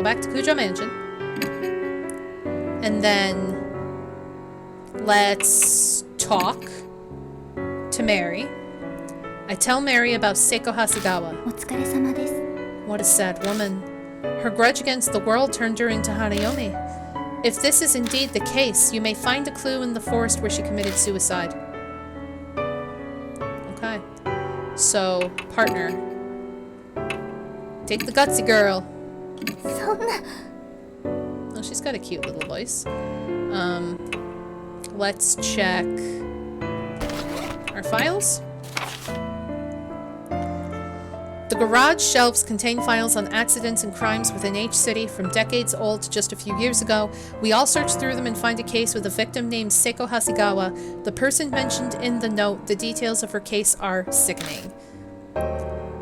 go back to Kujo Mansion. And then let's talk to Mary. I tell Mary about Seiko Hasegawa. What a sad woman. Her grudge against the world turned her into Hanayome. If this is indeed the case, you may find a clue in the forest where she committed suicide. Okay. So, partner. Take the gutsy girl. Oh, she's got a cute little voice. Let's check our files. The garage shelves contain files on accidents and crimes within H City from decades old to just a few years ago. We all search through them and find a case with a victim named Seiko Hasegawa. The person mentioned in the note, the details of her case are sickening.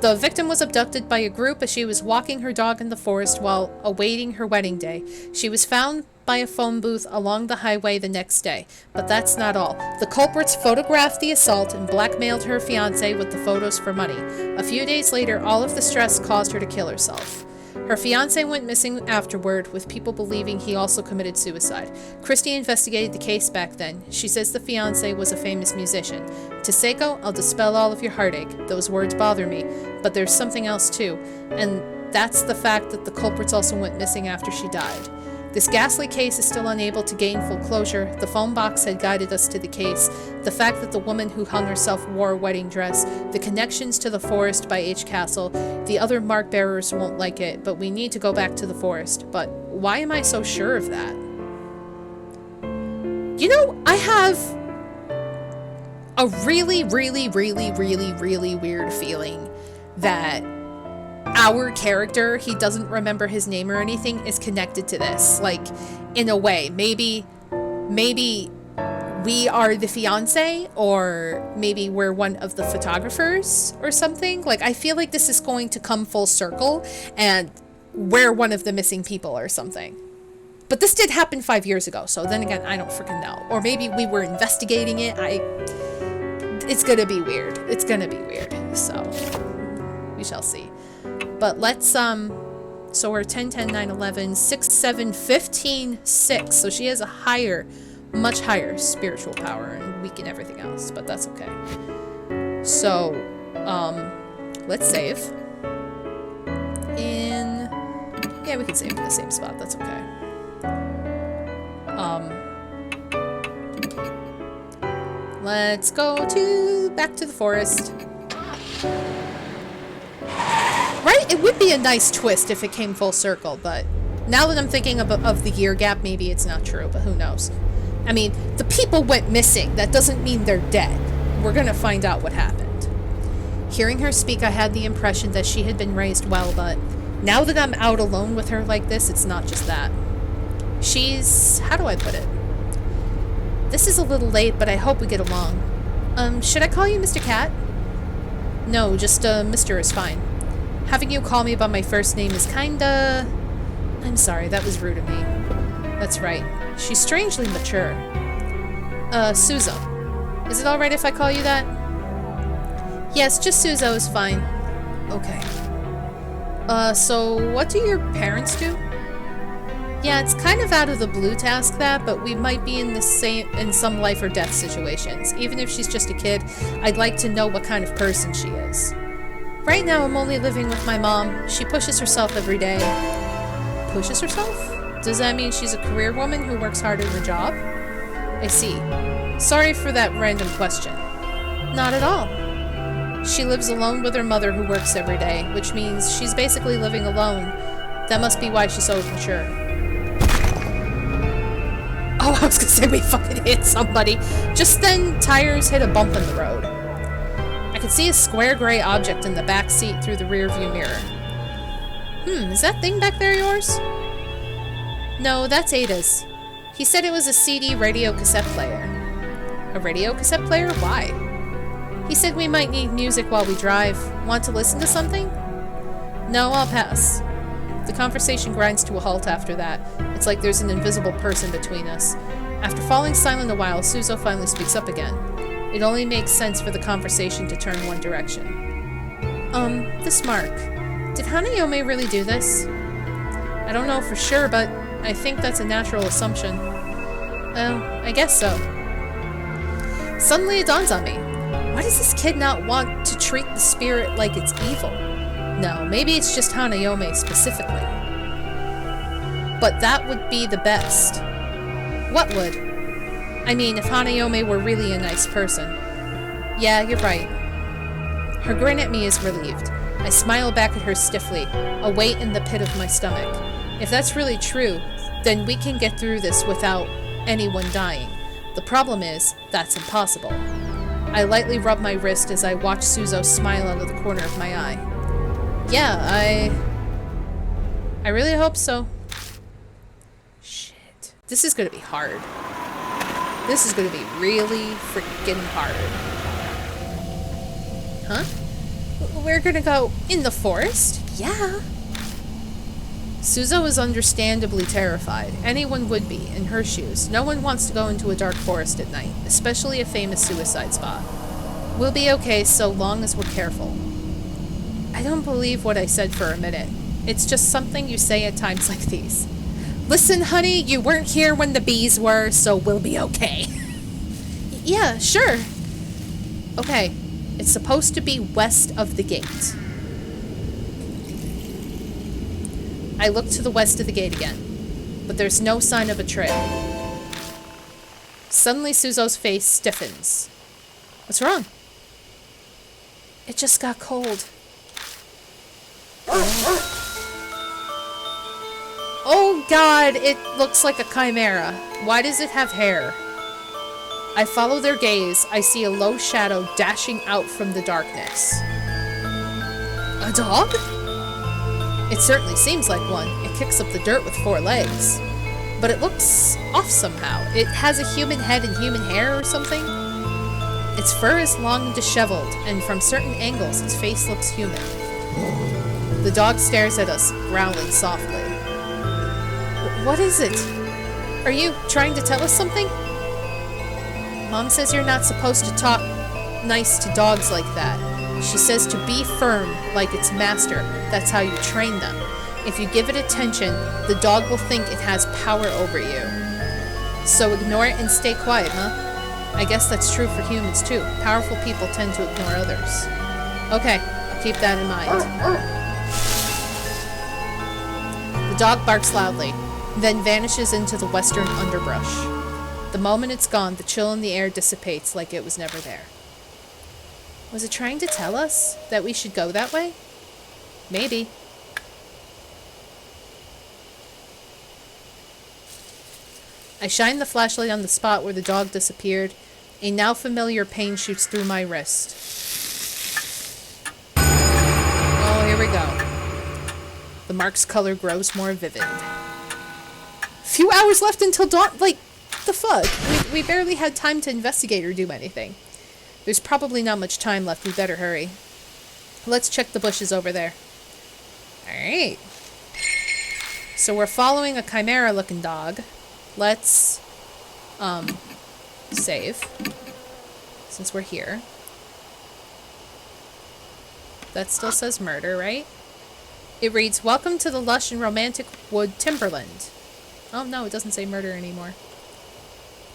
The victim was abducted by a group as she was walking her dog in the forest while awaiting her wedding day. She was found by a phone booth along the highway the next day. But that's not all. The culprits photographed the assault and blackmailed her fiancé with the photos for money. A few days later, all of the stress caused her to kill herself. Her fiancé went missing afterward, with people believing he also committed suicide. Christy investigated the case back then. She says the fiancé was a famous musician. To Seiko, I'll dispel all of your heartache. Those words bother me, but there's something else too, and that's the fact that the culprits also went missing after she died. This ghastly case is still unable to gain full closure. The phone box had guided us to the case. The fact that the woman who hung herself wore a wedding dress, the connections to the forest by H Castle, the other mark bearers won't like it, but we need to go back to the forest. But why am I so sure of that? You know, I have a really weird feeling that our character, he doesn't remember his name or anything, is connected to this. Like, in a way. Maybe we are the fiancé, or maybe we're one of the photographers or something. Like, I feel like this is going to come full circle and we're one of the missing people or something. But this did happen 5 years ago, so then again, I don't freaking know. Or maybe we were investigating it. It's gonna be weird. It's gonna be weird. So, we shall see. But let's, so we're 10, 10, 9, 11, 6, 7, 15, 6. So she has a higher, much higher spiritual power and weaken everything else, but that's okay. So, let's save. Yeah, we can save in the same spot, that's okay. Let's go back to the forest. Right? It would be a nice twist if it came full circle, but now that I'm thinking of the year gap, maybe it's not true, but who knows? I mean, the people went missing. That doesn't mean they're dead. We're gonna find out what happened. Hearing her speak, I had the impression that she had been raised well, but now that I'm out alone with her like this, it's not just that. She's... how do I put it? This is a little late, but I hope we get along. Should I call you Mr. Cat? No, just, Mr. is fine. Having you call me by my first name is kinda... I'm sorry, that was rude of me. That's right. She's strangely mature. Suzo. Is it alright if I call you that? Yes, just Suzo is fine. Okay. So what do your parents do? Yeah, it's kind of out of the blue to ask that, but we might be in some life or death situations. Even if she's just a kid, I'd like to know what kind of person she is. Right now, I'm only living with my mom. She pushes herself every day. Pushes herself? Does that mean she's a career woman who works hard at her job? I see. Sorry for that random question. Not at all. She lives alone with her mother who works every day, which means she's basically living alone. That must be why she's so mature. Oh, I was gonna say we fucking hit somebody. Just then, tires hit a bump in the road. I could see a square gray object in the back seat through the rear view mirror. Is that thing back there yours? No, that's Ada's. He said it was a CD radio cassette player. A radio cassette player? Why? He said we might need music while we drive. Want to listen to something? No, I'll pass. The conversation grinds to a halt after that. It's like there's an invisible person between us. After falling silent a while, Suzo finally speaks up again. It only makes sense for the conversation to turn one direction. This mark. Did Hanayome really do this? I don't know for sure, but I think that's a natural assumption. Well, I guess so. Suddenly it dawns on me. Why does this kid not want to treat the spirit like it's evil? No, maybe it's just Hanayome specifically. But that would be the best. What would? I mean, if Hanayome were really a nice person. Yeah, you're right. Her grin at me is relieved. I smile back at her stiffly, a weight in the pit of my stomach. If that's really true, then we can get through this without anyone dying. The problem is, that's impossible. I lightly rub my wrist as I watch Suzo smile out of the corner of my eye. Yeah, I really hope so. Shit. This is gonna be hard. This is gonna be really freaking hard. Huh? We're gonna go in the forest? Yeah. Suzo is understandably terrified. Anyone would be, in her shoes. No one wants to go into a dark forest at night, especially a famous suicide spot. We'll be okay so long as we're careful. I don't believe what I said for a minute. It's just something you say at times like these. Listen, honey, you weren't here when the bees were, so we'll be okay. Yeah, sure. Okay, it's supposed to be west of the gate. I look to the west of the gate again, but there's no sign of a trail. Suddenly Suzo's face stiffens. What's wrong? It just got cold. Oh god, it looks like a chimera. Why does it have hair? I follow their gaze. I see a low shadow dashing out from the darkness. A dog? It certainly seems like one. It kicks up the dirt with 4 legs. But it looks off somehow. It has a human head and human hair or something. Its fur is long and disheveled, and from certain angles its face looks human. The dog stares at us, growling softly. What is it? Are you trying to tell us something? Mom says you're not supposed to talk nice to dogs like that. She says to be firm like its master. That's how you train them. If you give it attention, the dog will think it has power over you. So ignore it and stay quiet, huh? I guess that's true for humans too. Powerful people tend to ignore others. Okay, I'll keep that in mind. The dog barks loudly, then vanishes into the western underbrush. The moment it's gone, the chill in the air dissipates like it was never there. Was it trying to tell us that we should go that way? Maybe. I shine the flashlight on the spot where the dog disappeared. A now familiar pain shoots through my wrist. Oh, here we go. The mark's color grows more vivid. Few hours left until dawn. Like, the fuck? We barely had time to investigate or do anything. There's probably not much time left. We better hurry. Let's check the bushes over there. Alright. So we're following a chimera-looking dog. Let's, save. Since we're here. That still says murder, right? It reads, "Welcome to the lush and romantic wood timberland." Oh, no, it doesn't say murder anymore.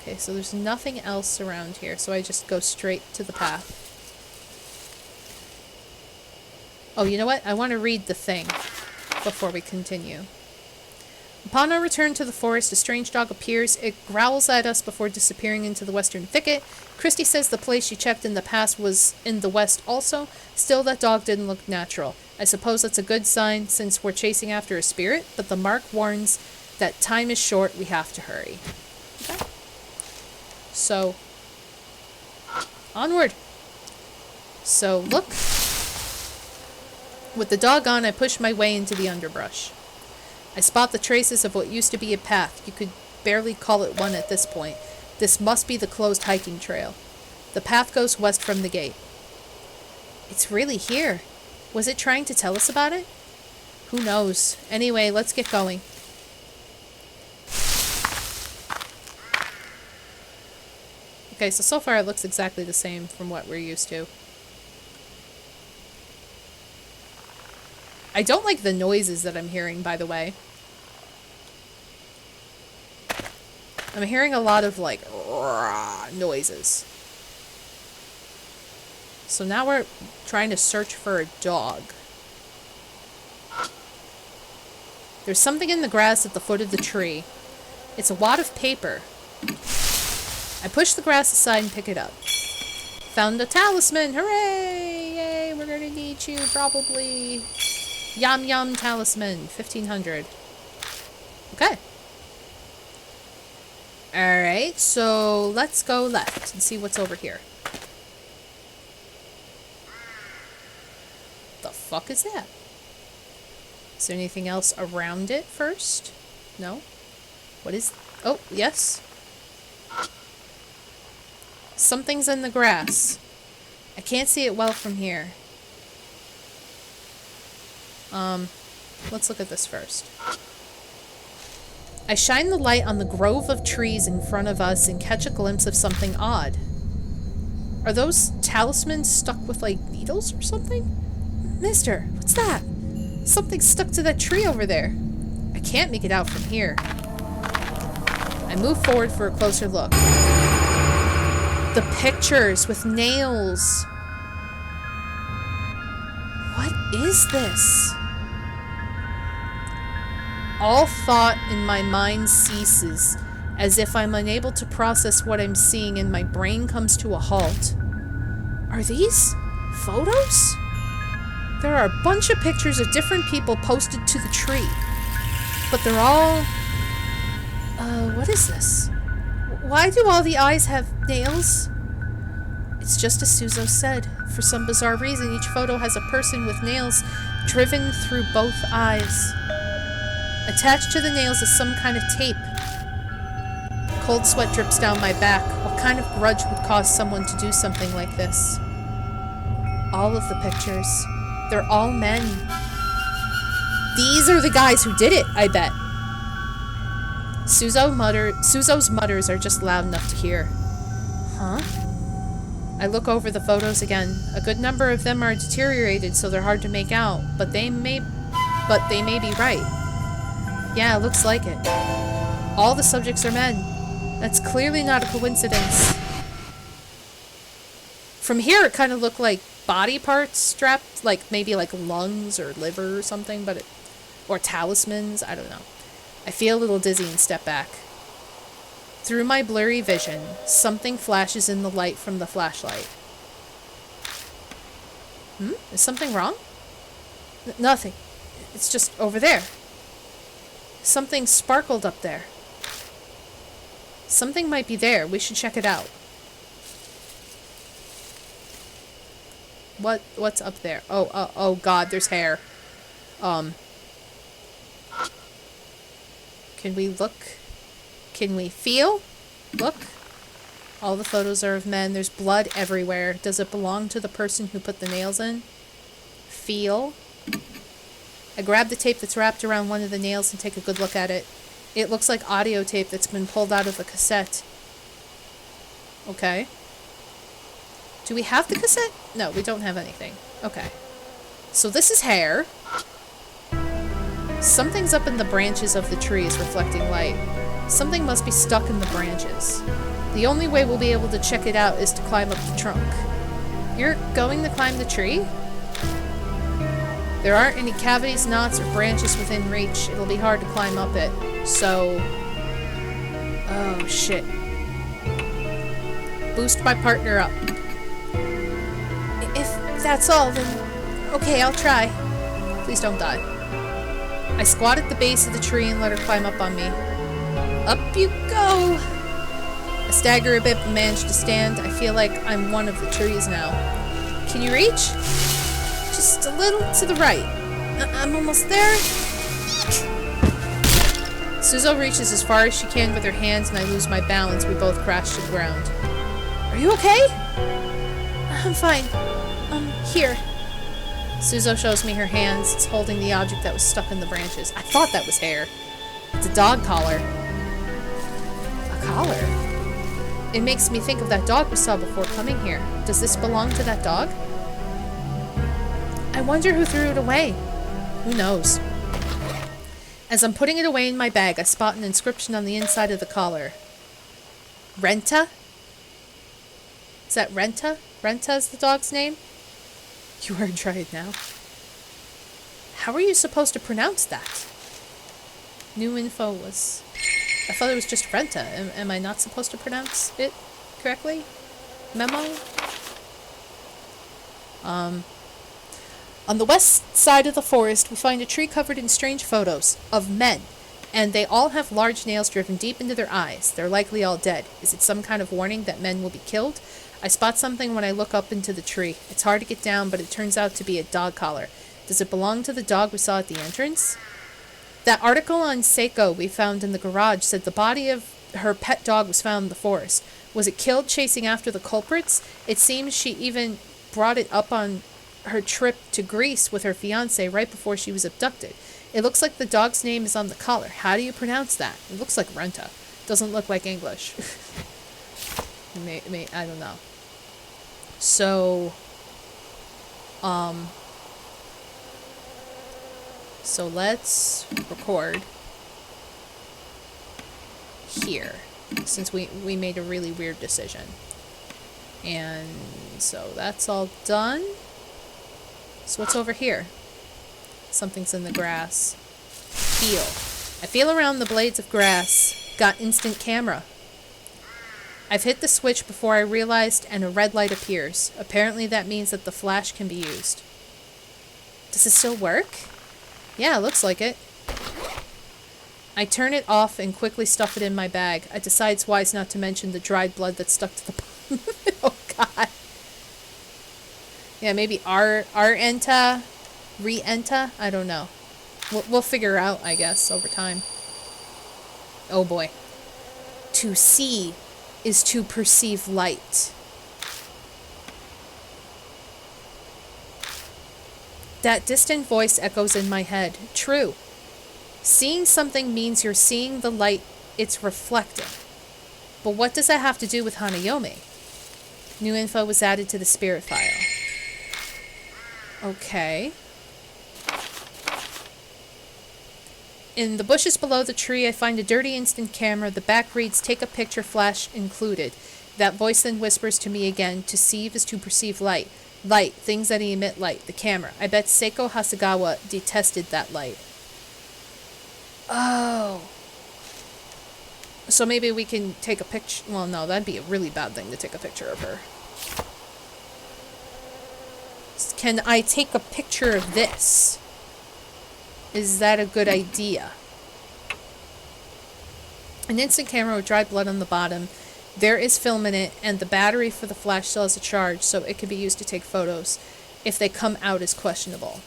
Okay, so there's nothing else around here, so I just go straight to the path. Oh, you know what? I want to read the thing before we continue. Upon our return to the forest, a strange dog appears. It growls at us before disappearing into the western thicket. Christy says the place she checked in the past was in the west also. Still, that dog didn't look natural. I suppose that's a good sign since we're chasing after a spirit, but the mark warns that time is short. We have to hurry. Okay. So, onward. So, look. With the dog on, I push my way into the underbrush. I spot the traces of what used to be a path. You could barely call it one at this point. This must be the closed hiking trail. The path goes west from the gate. It's really here. Was it trying to tell us about it? Who knows? Anyway, let's get going. Okay, so far it looks exactly the same from what we're used to. I don't like the noises that I'm hearing, by the way. I'm hearing a lot of, like, noises. So now we're trying to search for a dog. There's something in the grass at the foot of the tree. It's a wad of paper. I push the grass aside and pick it up. Found a talisman! Hooray! Yay! We're gonna need you, probably. Yum yum talisman. 1500. Okay. Alright, so let's go left and see what's over here. The fuck is that? Is there anything else around it first? No? What is... Oh, yes. Something's in the grass. I can't see it well from here. Let's look at this first. I shine the light on the grove of trees in front of us and catch a glimpse of something odd. Are those talismans stuck with, like, needles or something? Mister, what's that? Something stuck to that tree over there. I can't make it out from here. I move forward for a closer look. The pictures with nails. What is this? All thought in my mind ceases, as if I'm unable to process what I'm seeing and my brain comes to a halt. Are these photos? There are a bunch of pictures of different people posted to the tree. But they're all... what is this? Why do all the eyes have nails? It's just as Suzo said. For some bizarre reason, each photo has a person with nails driven through both eyes. Attached to the nails is some kind of tape. Cold sweat drips down my back. What kind of grudge would cause someone to do something like this? All of the pictures. They're all men. These are the guys who did it, I bet. Suzo's mutters are just loud enough to hear. Huh? I look over the photos again. A good number of them are deteriorated, so they're hard to make out, but they may be right. Yeah, looks like it. All the subjects are men. That's clearly not a coincidence. From here, it kind of looked like body parts strapped, like maybe like lungs or liver or something, but or talismans, I don't know. I feel a little dizzy and step back. Through my blurry vision, something flashes in the light from the flashlight. Is something wrong? Nothing. It's just over there. Something sparkled up there. Something might be there. We should check it out. What's up there? Oh God, there's hair. Can we look? Can we feel? Look. All the photos are of men. There's blood everywhere. Does it belong to the person who put the nails in? Feel. I grab the tape that's wrapped around one of the nails and take a good look at it. It looks like audio tape that's been pulled out of a cassette. Okay. Do we have the cassette? No, we don't have anything. Okay. So this is hair. Something's up in the branches of the trees reflecting light. Something must be stuck in the branches. The only way we'll be able to check it out is to climb up the trunk. You're going to climb the tree? There aren't any cavities, knots, or branches within reach. It'll be hard to climb up it. So... Oh, shit. Boost my partner up. If that's all, then... Okay, I'll try. Please don't die. I squat at the base of the tree and let her climb up on me. Up you go! I stagger a bit but manage to stand. I feel like I'm one of the trees now. Can you reach? Just a little to the right. I'm almost there. Suzo reaches as far as she can with her hands and I lose my balance. We both crash to the ground. Are you okay? I'm fine. Here. Suzo shows me her hands. It's holding the object that was stuck in the branches. I thought that was hair. It's a dog collar. A collar? It makes me think of that dog we saw before coming here. Does this belong to that dog? I wonder who threw it away. Who knows? As I'm putting it away in my bag, I spot an inscription on the inside of the collar. Renta? Is that Renta? Renta is the dog's name? You are try it now. How are you supposed to pronounce that? New info was... I thought it was just Renta. Am I not supposed to pronounce it correctly? Memo? On the west side of the forest, we find a tree covered in strange photos of men, and they all have large nails driven deep into their eyes. They're likely all dead. Is it some kind of warning that men will be killed? I spot something when I look up into the tree. It's hard to get down, but it turns out to be a dog collar. Does it belong to the dog we saw at the entrance? That article on Seiko we found in the garage said the body of her pet dog was found in the forest. Was it killed chasing after the culprits? It seems she even brought it up on her trip to Greece with her fiancé right before she was abducted. It looks like the dog's name is on the collar. How do you pronounce that? It looks like Renta. Doesn't look like English. I don't know. So, so let's record here, since we made a really weird decision. And so that's all done. So what's over here? Something's in the grass. Feel. I feel around the blades of grass. Got instant camera. I've hit the switch before I realized, and a red light appears. Apparently that means that the flash can be used. Does it still work? Yeah, it looks like it. I turn it off and quickly stuff it in my bag. I decide it's wise not to mention the dried blood that's stuck to the bottom. Oh god. Yeah, maybe R-enta? Re-enta? I don't know. We'll figure out, I guess, over time. Oh boy. To see is to perceive light. That distant voice echoes in my head. True. Seeing something means you're seeing the light it's reflecting. But what does that have to do with Hanayome? New info was added to the spirit file. Okay. In the bushes below the tree, I find a dirty instant camera. The back reads, "Take a picture, flash included." That voice then whispers to me again, "To see is to perceive light. Light, things that emit light. The camera. I bet Seiko Hasegawa detested that light." Oh. So maybe we can take a picture. Well, no, that'd be a really bad thing to take a picture of her. Can I take a picture of this? Is that a good idea? An instant camera with dried blood on the bottom. There is film in it, and the battery for the flash still has a charge, so it could be used to take photos if they come out as questionable.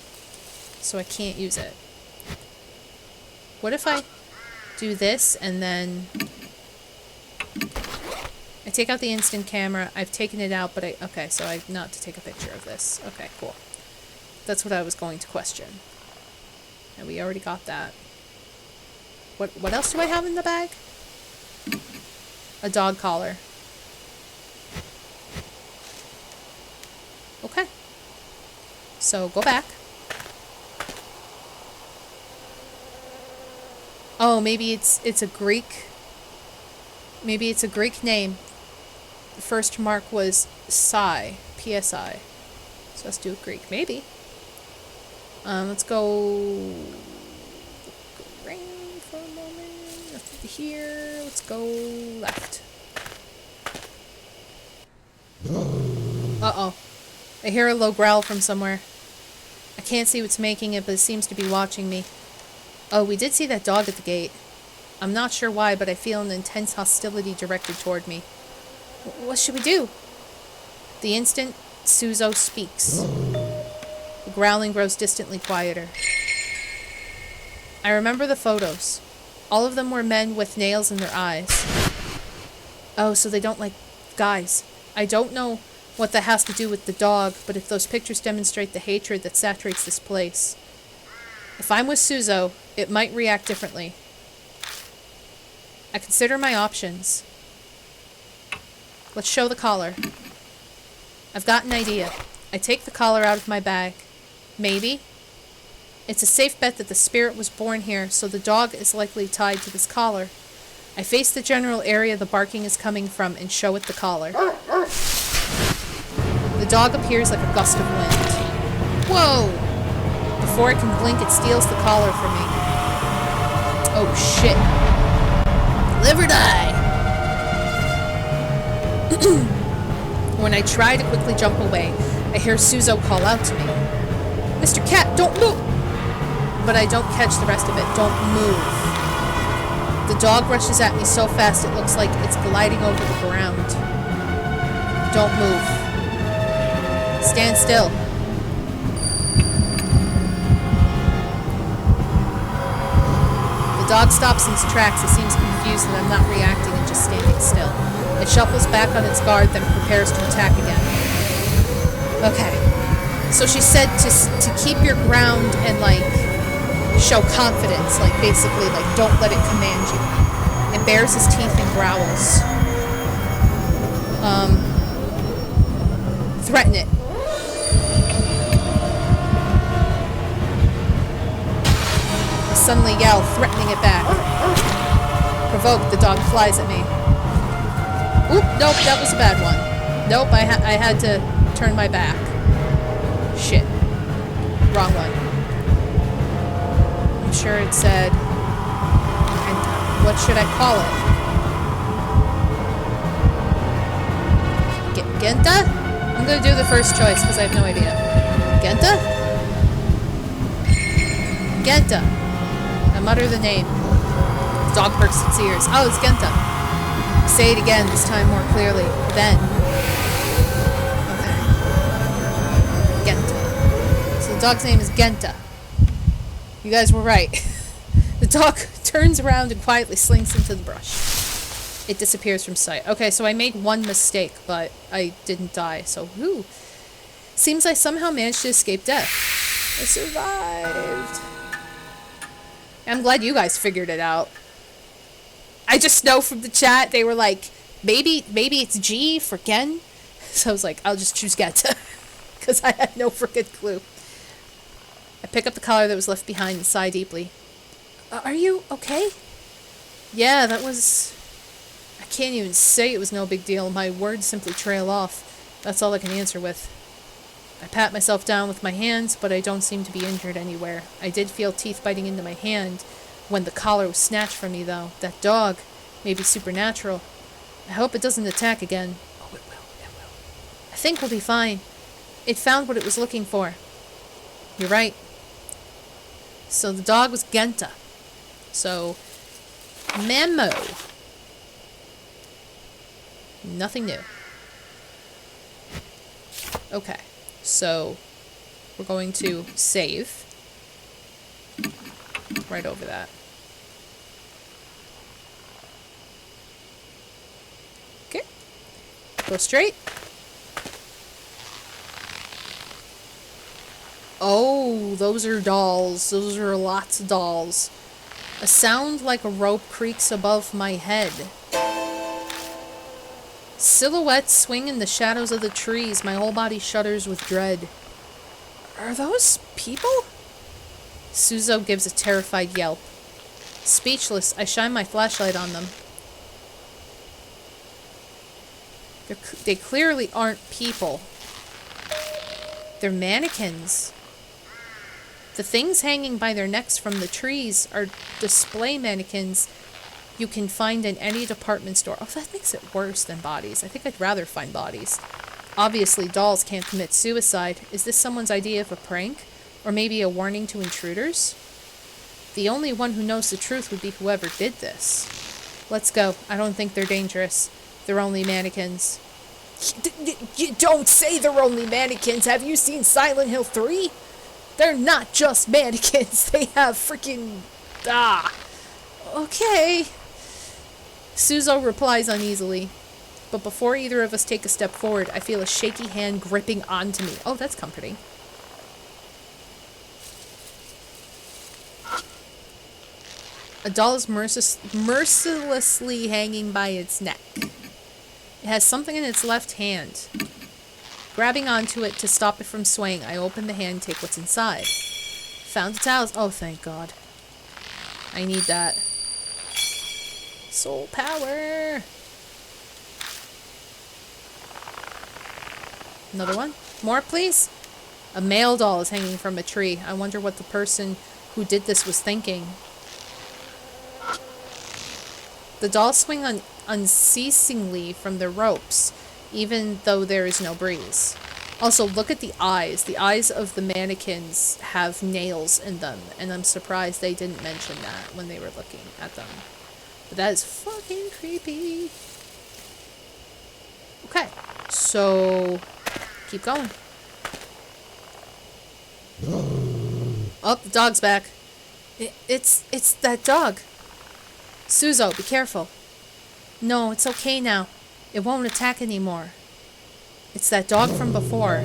So I can't use it. What if I do this and then I take out the instant camera? I've taken it out, but okay, so I not to take a picture of this. Okay, cool. That's what I was going to question. And we already got that. What else do I have in the bag? A dog collar. Okay. So go back. Oh, maybe it's a Greek. Maybe it's a Greek name. The first mark was psi, PSI. So let's do Greek. Maybe. Let's go right for a moment. Nothing here. Let's go left. Uh-oh. I hear a low growl from somewhere. I can't see what's making it, but it seems to be watching me. Oh, we did see that dog at the gate. I'm not sure why, but I feel an intense hostility directed toward me. What should we do? The instant Suzo speaks. The growling grows distantly quieter. I remember the photos. All of them were men with nails in their eyes. Oh, so they don't like guys. I don't know what that has to do with the dog, but if those pictures demonstrate the hatred that saturates this place. If I'm with Suzo, it might react differently. I consider my options. Let's show the collar. I've got an idea. I take the collar out of my bag. Maybe. It's a safe bet that the spirit was born here, so the dog is likely tied to this collar. I face the general area the barking is coming from and show it the collar. The dog appears like a gust of wind. Whoa! Before I can blink, it steals the collar from me. Oh shit. Live or die! When I try to quickly jump away, I hear Suzo call out to me. Mr. Cat, don't move! But I don't catch the rest of it. Don't move. The dog rushes at me so fast it looks like it's gliding over the ground. Don't move. Stand still. The dog stops in its tracks. It seems confused that I'm not reacting and just standing still. It shuffles back on its guard, then prepares to attack again. Okay. So she said to keep your ground and, like, show confidence. Like, basically, like, don't let it command you. It bares his teeth and growls. Threaten it. I suddenly yell, threatening it back. Provoked, the dog flies at me. Oop, nope, that was a bad one. Nope, I had to turn my back. Shit. Wrong one. I'm sure it said... And what should I call it? Genta? I'm gonna do the first choice because I have no idea. Genta? Genta. I mutter the name. The dog perks its ears. Oh, it's Genta. Say it again, this time more clearly. Then. Okay. Genta. So the dog's name is Genta. You guys were right. The dog turns around and quietly slinks into the brush. It disappears from sight. Okay, so I made one mistake, but I didn't die, so whew. Seems I somehow managed to escape death. I survived. I'm glad you guys figured it out. I just know from the chat, they were like, maybe it's G for Gen. So I was like, I'll just choose Genta. Because I had no freaking clue. I pick up the collar that was left behind and sigh deeply. Are you okay? Yeah, that was... I can't even say it was no big deal. My words simply trail off. That's all I can answer with. I pat myself down with my hands, but I don't seem to be injured anywhere. I did feel teeth biting into my hand when the collar was snatched from me, though. That dog may be supernatural. I hope it doesn't attack again. Oh, it will. It will. I think we'll be fine. It found what it was looking for. You're right. So the dog was Genta. So, Memo. Nothing new. Okay. So, we're going to save. Right over that. Okay. Go straight. Oh, those are dolls. Those are lots of dolls. A sound like a rope creaks above my head. Silhouettes swing in the shadows of the trees. My whole body shudders with dread. Are those people? Suzo gives a terrified yelp. Speechless, I shine my flashlight on them. They clearly aren't people. They're mannequins. The things hanging by their necks from the trees are display mannequins you can find in any department store. Oh, that makes it worse than bodies. I think I'd rather find bodies. Obviously, dolls can't commit suicide. Is this someone's idea of a prank? Or maybe a warning to intruders? The only one who knows the truth would be whoever did this. Let's go. I don't think they're dangerous. They're only mannequins. You don't say they're only mannequins. Have you seen Silent Hill 3? They're not just mannequins. They have freaking... Okay. Suzo replies uneasily. But before either of us take a step forward, I feel a shaky hand gripping onto me. Oh, that's comforting. A doll is mercilessly hanging by its neck. It has something in its left hand. Grabbing onto it to stop it from swaying, I open the hand and take what's inside. Found the towels. Oh, thank God. I need that. Soul power. Another one? More, please? A male doll is hanging from a tree. I wonder what the person who did this was thinking. The dolls swing unceasingly from their ropes, even though there is no breeze. Also, look at the eyes. The eyes of the mannequins have nails in them, and I'm surprised they didn't mention that when they were looking at them. But that is fucking creepy. Okay, so keep going. Oh, the dog's back. It's that dog. Suzo, be careful. No, it's okay now. It won't attack anymore. It's that dog from before.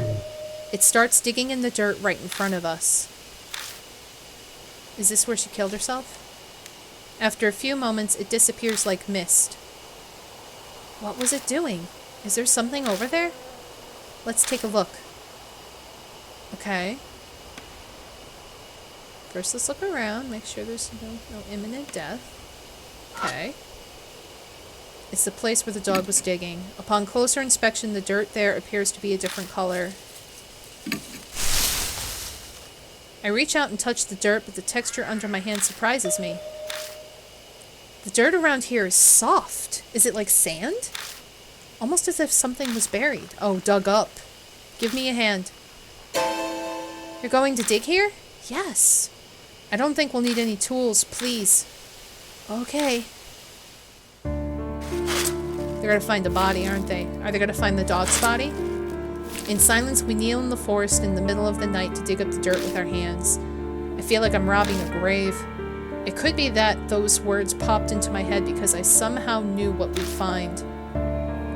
It starts digging in the dirt right in front of us. Is this where she killed herself? After a few moments, it disappears like mist. What was it doing? Is there something over there? Let's take a look. Okay. First, let's look around, make sure there's no imminent death. Okay. It's the place where the dog was digging. Upon closer inspection, the dirt there appears to be a different color. I reach out and touch the dirt, but the texture under my hand surprises me. The dirt around here is soft. Is it like sand? Almost as if something was buried. Oh, dug up. Give me a hand. You're going to dig here? Yes. I don't think we'll need any tools, please. Okay. They're gonna find the body, aren't they? Are they gonna find the dog's body? In silence, we kneel in the forest in the middle of the night to dig up the dirt with our hands. I feel like I'm robbing a grave. It could be that those words popped into my head because I somehow knew what we'd find.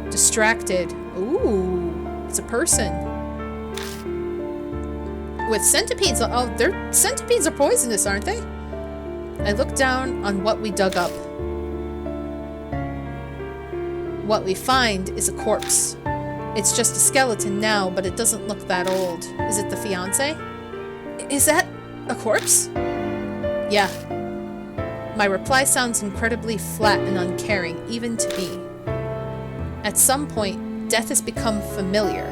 Distracted. Ooh, it's a person. With centipedes. Oh, centipedes are poisonous, aren't they? I look down on what we dug up. What we find is a corpse. It's just a skeleton now, but it doesn't look that old. Is it the fiancé? Is that a corpse? Yeah. My reply sounds incredibly flat and uncaring, even to me. At some point, death has become familiar.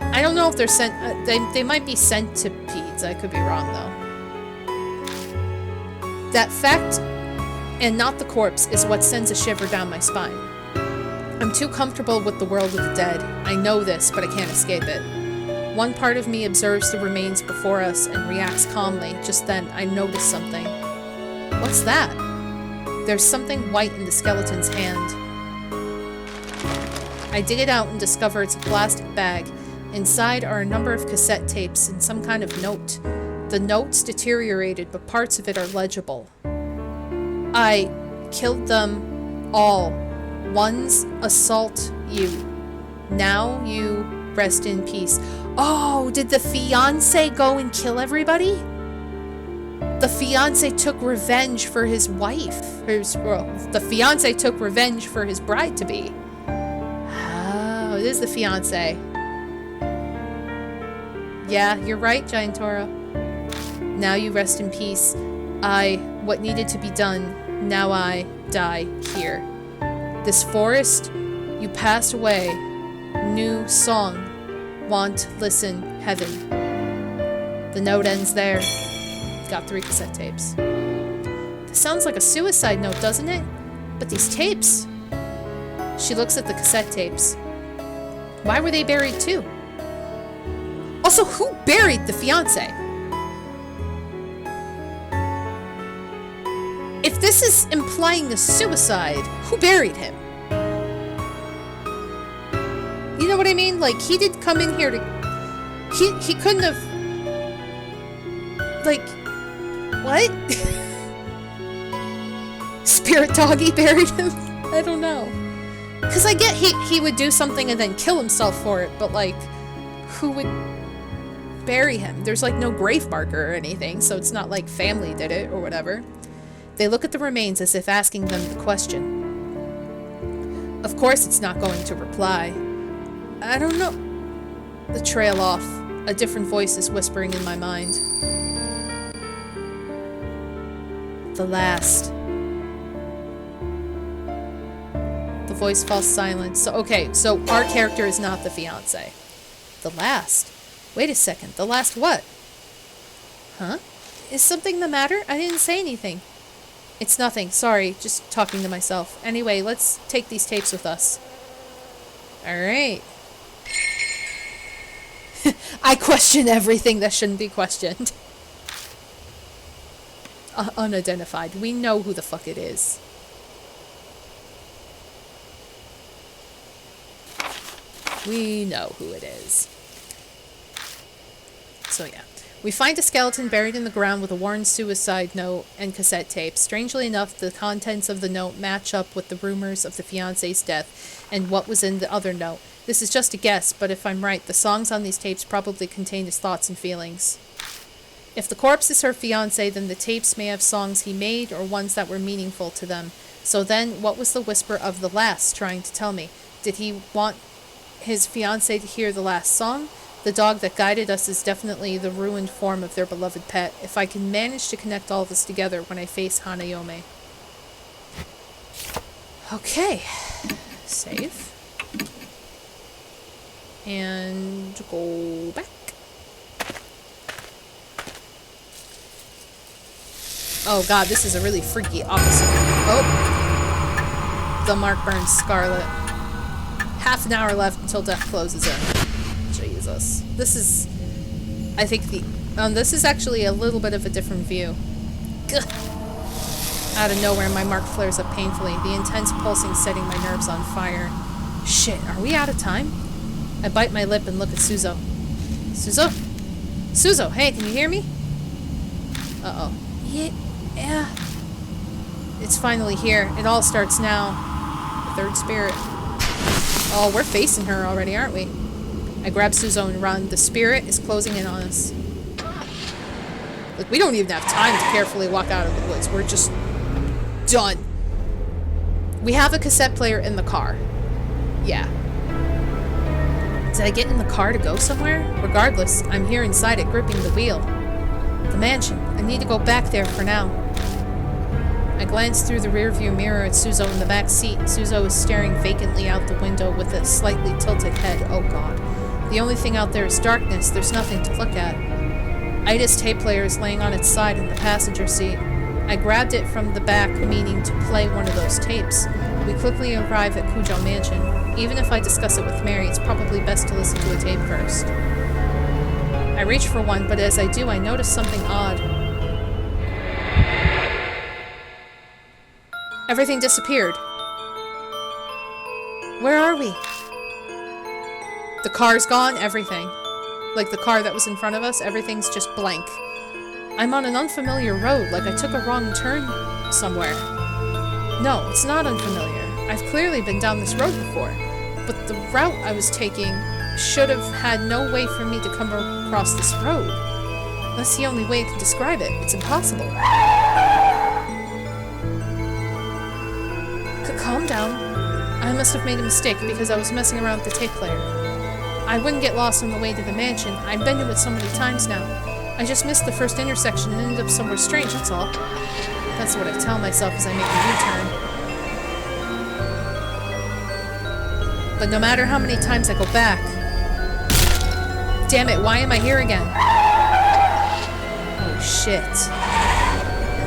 I don't know if they're they might be centipedes. I could be wrong, though. That fact, and not the corpse, is what sends a shiver down my spine. I'm too comfortable with the world of the dead. I know this, but I can't escape it. One part of me observes the remains before us and reacts calmly. Just then, I notice something. What's that? There's something white in the skeleton's hand. I dig it out and discover it's a plastic bag. Inside are a number of cassette tapes and some kind of note. The note's deteriorated, but parts of it are legible. I killed them all. One's assault you. Now you rest in peace. Oh, did the fiancé go and kill everybody? The fiancé took revenge for his wife. The fiancé took revenge for his bride-to-be. Oh, it is the fiancé. Yeah, you're right, Giant Toro. Now you rest in peace. What needed to be done, now I die here. This forest, you pass away. New song. Want, listen, heaven. The note ends there. Got 3 cassette tapes. This sounds like a suicide note, doesn't it? But these tapes... She looks at the cassette tapes. Why were they buried too? Also, who buried the fiancé? If this is implying a suicide, who buried him? You know what I mean? Like, he did come in here to... He couldn't have... Like... What? Spirit doggy buried him? I don't know. Because I get he would do something and then kill himself for it, but, like, who would bury him? There's, like, no grave marker or anything, so it's not like family did it or whatever. They look at the remains as if asking them the question. Of course it's not going to reply. I don't know. The trail off. A different voice is whispering in my mind. The last. The voice falls silent. So, okay, so our character is not the fiancé. The last. Wait a second. The last what? Huh? Is something the matter? I didn't say anything. It's nothing. Sorry. Just talking to myself. Anyway, let's take these tapes with us. Alright. I question everything that shouldn't be questioned. Unidentified. We know who the fuck it is. We know who it is. So yeah. We find a skeleton buried in the ground with a worn suicide note and cassette tape. Strangely enough, the contents of the note match up with the rumors of the fiancé's death and what was in the other note. This is just a guess, but if I'm right, the songs on these tapes probably contain his thoughts and feelings. If the corpse is her fiancé, then the tapes may have songs he made or ones that were meaningful to them. So then, what was the whisper of the last trying to tell me? Did he want his fiancé to hear the last song? The dog that guided us is definitely the ruined form of their beloved pet. If I can manage to connect all this together when I face Hanayome. Okay. Save. And go back. Oh god, this is a really freaky opposite. Oh! The mark burns scarlet. Half an hour left until death closes in. Jesus. This is... I think the... this is actually a little bit of a different view. Gah. Out of nowhere, my mark flares up painfully, the intense pulsing setting my nerves on fire. Shit, are we out of time? I bite my lip and look at Suzo. Suzo? Suzo, hey, can you hear me? Uh-oh. Yeah. It's finally here. It all starts now. The third spirit. Oh, we're facing her already, aren't we? I grab Suzo and run. The spirit is closing in on us. Like, we don't even have time to carefully walk out of the woods. We're just done. We have a cassette player in the car. Yeah. Did I get in the car to go somewhere? Regardless, I'm here inside it, gripping the wheel. The mansion. I need to go back there for now. I glance through the rearview mirror at Suzo in the back seat. Suzo is staring vacantly out the window with a slightly tilted head. Oh god. The only thing out there is darkness. There's nothing to look at. Ida's tape player is laying on its side in the passenger seat. I grabbed it from the back, meaning to play one of those tapes. We quickly arrive at Kujo Mansion. Even if I discuss it with Mary, it's probably best to listen to a tape first. I reach for one, but as I do, I notice something odd. Everything disappeared. Where are we? The car's gone, everything. Like the car that was in front of us, everything's just blank. I'm on an unfamiliar road, like I took a wrong turn somewhere. No, it's not unfamiliar. I've clearly been down this road before, but the route I was taking should have had no way for me to come across this road. That's the only way I can describe it. It's impossible. Calm down. I must have made a mistake because I was messing around with the tape player. I wouldn't get lost on the way to the mansion. I've been to it so many times now. I just missed the first intersection and ended up somewhere strange, that's all. That's what I tell myself as I make a U-turn. But no matter how many times I go back... Damn it, why am I here again? Oh shit.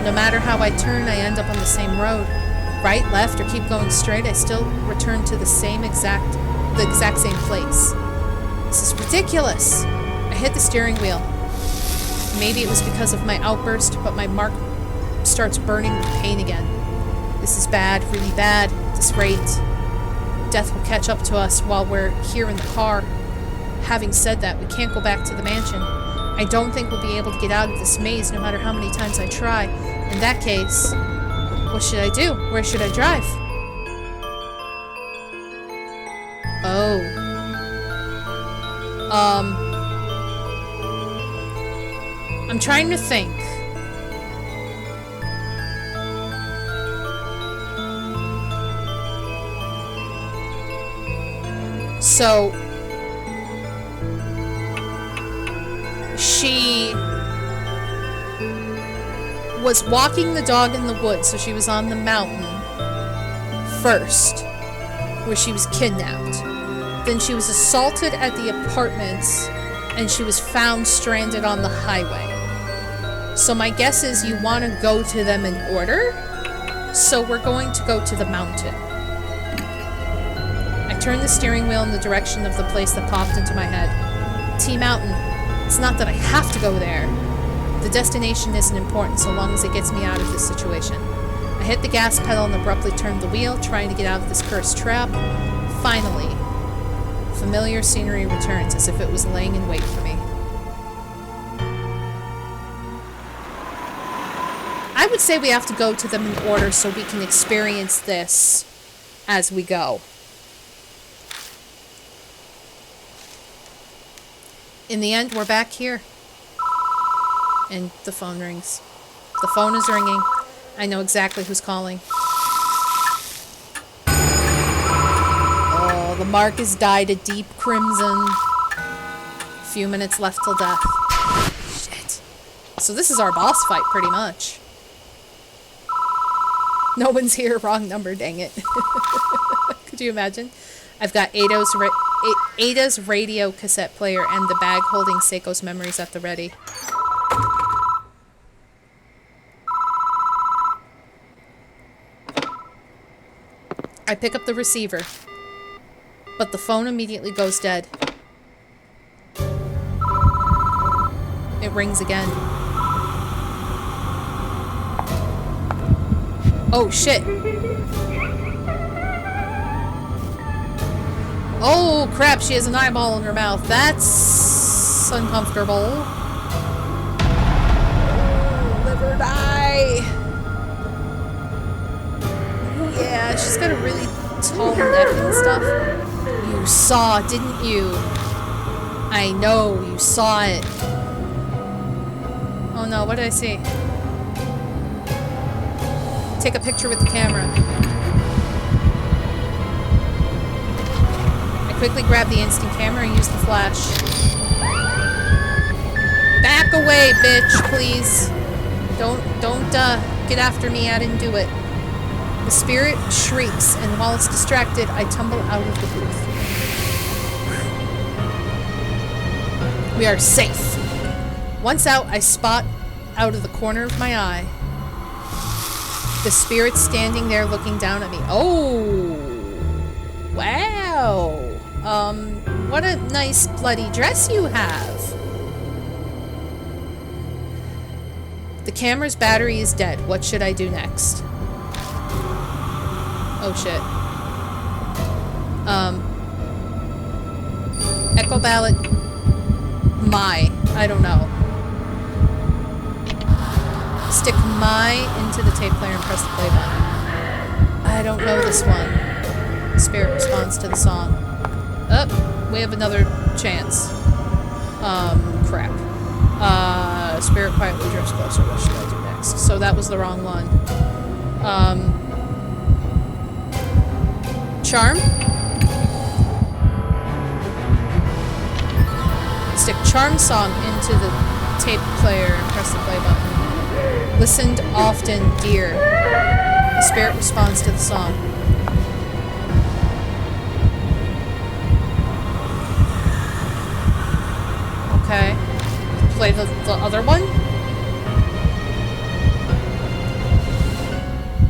No matter how I turn, I end up on the same road. Right, left, or keep going straight, I still return to the exact same place. This is ridiculous. I hit the steering wheel. Maybe it was because of my outburst, but my mark starts burning with pain again. This is bad, really bad. At this rate, death will catch up to us while we're here in the car. Having said that, we can't go back to the mansion. I don't think we'll be able to get out of this maze no matter how many times I try. In that case... what should I do? Where should I drive? Oh. I'm trying to think. So... was walking the dog in the woods, so she was on the mountain first, where she was kidnapped. Then she was assaulted at the apartments, and she was found stranded on the highway. So my guess is you want to go to them in order, so we're going to go to the mountain. I turned the steering wheel in the direction of the place that popped into my head. T-Mountain. It's not that I have to go there. The destination isn't important so long as it gets me out of this situation. I hit the gas pedal and abruptly turned the wheel, trying to get out of this cursed trap. Finally, familiar scenery returns as if it was laying in wait for me. I would say we have to go to them in order so we can experience this as we go. In the end, we're back here. And the phone rings. The phone is ringing. I know exactly who's calling. Oh, the mark is dyed a deep crimson. A few minutes left till death. Shit. So this is our boss fight, pretty much. No one's here. Wrong number, dang it. Could you imagine? I've got Ada's radio cassette player and the bag holding Seiko's memories at the ready. I pick up the receiver, but the phone immediately goes dead. It rings again. Oh, shit. Oh, crap, she has an eyeball in her mouth. That's uncomfortable. Live or die. Yeah, she's got a really tall neck and stuff. You saw, didn't you? I know, you saw it. Oh no, what did I see? Take a picture with the camera. I quickly grab the instant camera and use the flash. Back away, bitch, please. Don't get after me, I didn't do it. The spirit shrieks, and while it's distracted, I tumble out of the booth. We are safe. Once out, I spot out of the corner of my eye the spirit standing there looking down at me. Oh! Wow! What a nice bloody dress you have! The camera's battery is dead. What should I do next? Oh shit. Echo ballot. I don't know. Stick my into the tape player and press the play button. I don't know this one. Spirit responds to the song. Oh, we have another chance. Crap. Spirit quietly drifts closer. What should I do next? So that was the wrong one. Charm? Stick charm song into the tape player and press the play button. Listened often, dear. The spirit responds to the song. Okay. Play the other one?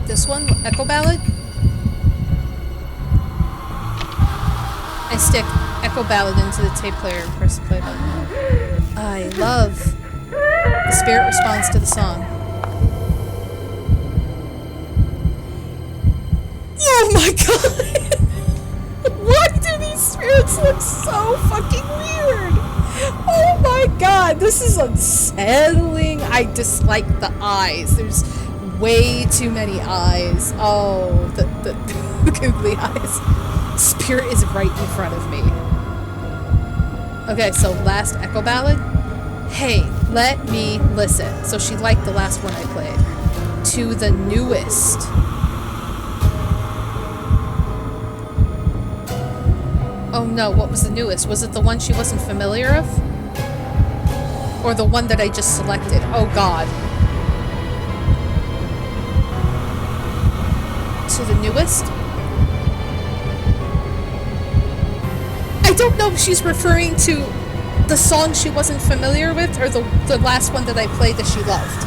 This one? Echo Ballad? I stick Echo Ballad into the tape player and press the play button. I love. The spirit responds to the song. Oh my god! Why do these spirits look so fucking weird? Oh my god, this is unsettling. I dislike the eyes. There's way too many eyes. Oh, the googly eyes. Spirit is right in front of me. Okay, so last Echo Ballad. Hey, let me listen. So she liked the last one I played. To the newest. Oh no, what was the newest? Was it the one she wasn't familiar of? Or the one that I just selected? Oh god. to the newest? I don't know if she's referring to the song she wasn't familiar with or the last one that I played that she loved.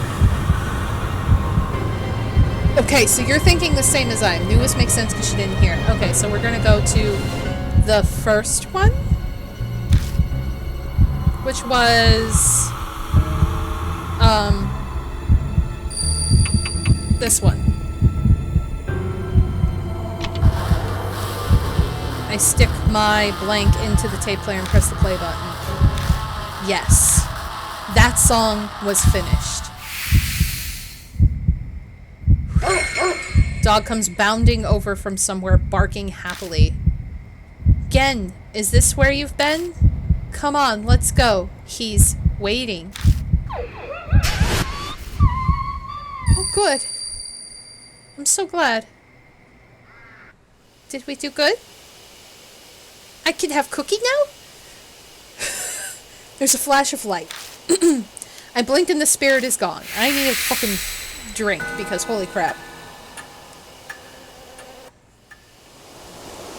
Okay, so you're thinking the same as I am. Newest makes sense because she didn't hear it. Okay, so we're gonna go to the first one, which was this one. I stick my blank into the tape player and press the play button. Yes, that song was finished. Dog comes bounding over from somewhere, barking happily. Gen, is this where you've been? Come on, let's go. He's waiting. Oh, good. I'm so glad. Did we do good? I can have cookie now? There's a flash of light. I blink and the spirit is gone. I need a fucking drink because holy crap.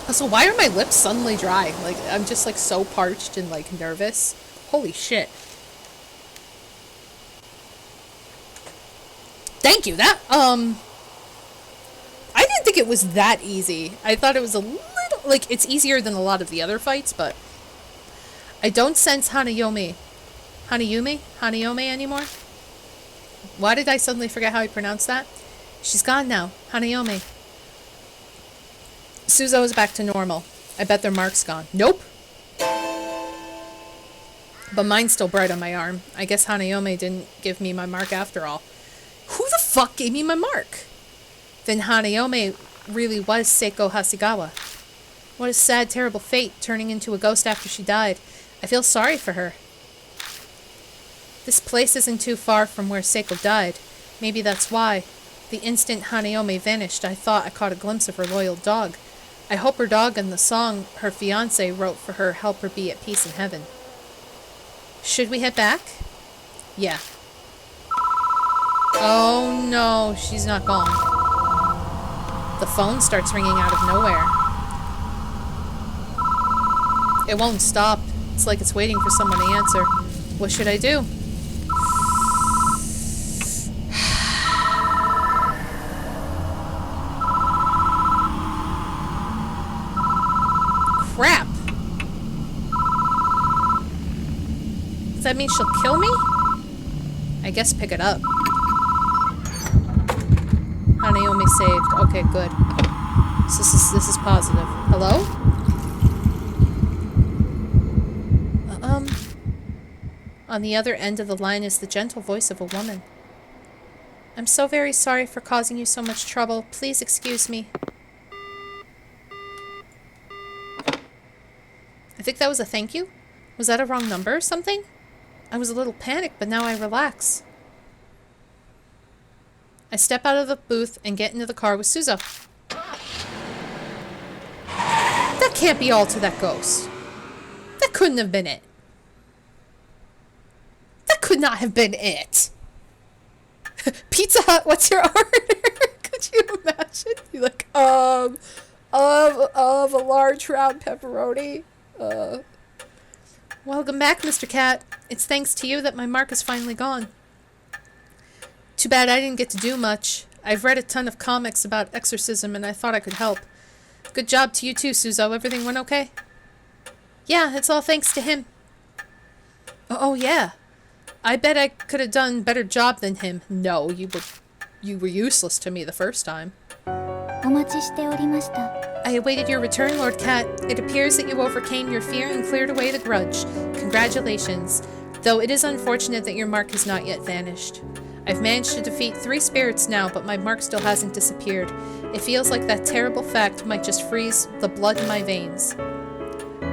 Also, why are my lips suddenly dry? Like, I'm just like so parched and like nervous. Holy shit. Thank you. That, I didn't think it was that easy. I thought it was a little, like, it's easier than a lot of the other fights, but I don't sense Hanayome anymore. Why did I suddenly forget how I pronounced that? She's gone now. Hanayome. Suzo is back to normal. I bet their mark's gone. Nope. But mine's still bright on my arm. I guess Hanayome didn't give me my mark after all. Who the fuck gave me my mark? Then Hanayome really was Seiko Hasegawa. What a sad, terrible fate, turning into a ghost after she died. I feel sorry for her. This place isn't too far from where Seiko died. Maybe that's why. The instant Hanayome vanished, I thought I caught a glimpse of her loyal dog. I hope her dog and the song her fiancé wrote for her help her be at peace in heaven. Should we head back? Yeah. Oh no, she's not gone. The phone starts ringing out of nowhere. It won't stop. It's like it's waiting for someone to answer. What should I do? Crap! Does that mean she'll kill me? I guess pick it up. Hanayome saved. Okay, good. So this is positive. Hello? On the other end of the line is the gentle voice of a woman. I'm so very sorry for causing you so much trouble. Please excuse me. I think that was a thank you? Was that a wrong number or something? I was a little panicked, but now I relax. I step out of the booth and get into the car with Suzo. That can't be all to that ghost. That couldn't have been it. That could not have been it. Pizza Hut, what's your order? Could you imagine? You're like, of a large round pepperoni. Welcome back, Mr. Cat. It's thanks to you that my mark is finally gone. Too bad I didn't get to do much. I've read a ton of comics about exorcism and I thought I could help. Good job to you too, Suzo. Everything went okay? Yeah, it's all thanks to him. Oh yeah. I bet I could have done a better job than him. No, you were useless to me the first time. I awaited your return, Lord Cat. It appears that you overcame your fear and cleared away the grudge. Congratulations. Though it is unfortunate that your mark has not yet vanished. I've managed to defeat 3 spirits now, but my mark still hasn't disappeared. It feels like that terrible fact might just freeze the blood in my veins.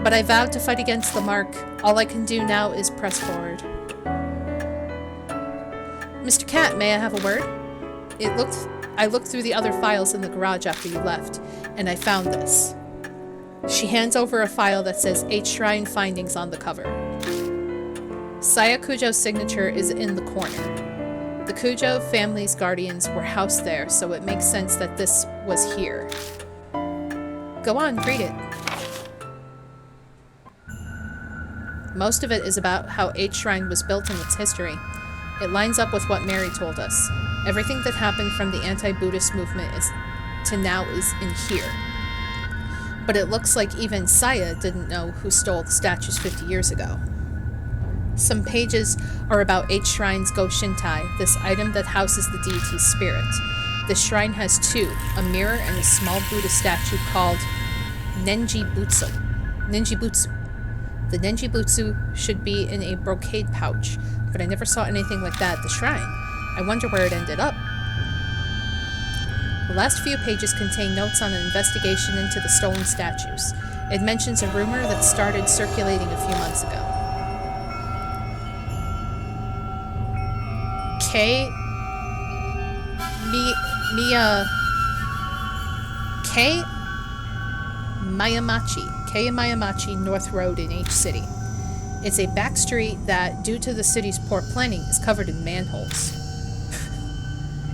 But I vowed to fight against the mark. All I can do now is press forward. Mr. Cat, may I have a word? I looked through the other files in the garage after you left, and I found this. She hands over a file that says 8 Shrine Findings on the cover. Sayakujo's signature is in the corner. The Kujo family's guardians were housed there, so it makes sense that this was here. Go on, read it. Most of it is about how H Shrine was built and its history. It lines up with what Mary told us. Everything that happened from the anti-Buddhist movement to now is in here. But it looks like even Saya didn't know who stole the statues 50 years ago. Some pages are about H Shrine's Go Shintai, this item that houses the deity's spirit. This shrine has two, a mirror and a small Buddha statue called Nenjibutsu. The Nenjibutsu should be in a brocade pouch, but I never saw anything like that at the shrine. I wonder where it ended up. The last few pages contain notes on an investigation into the stolen statues. It mentions a rumor that started circulating a few months ago. Kei Mayamachi North Road in H City. It's a back street that, due to the city's poor planning, is covered in manholes.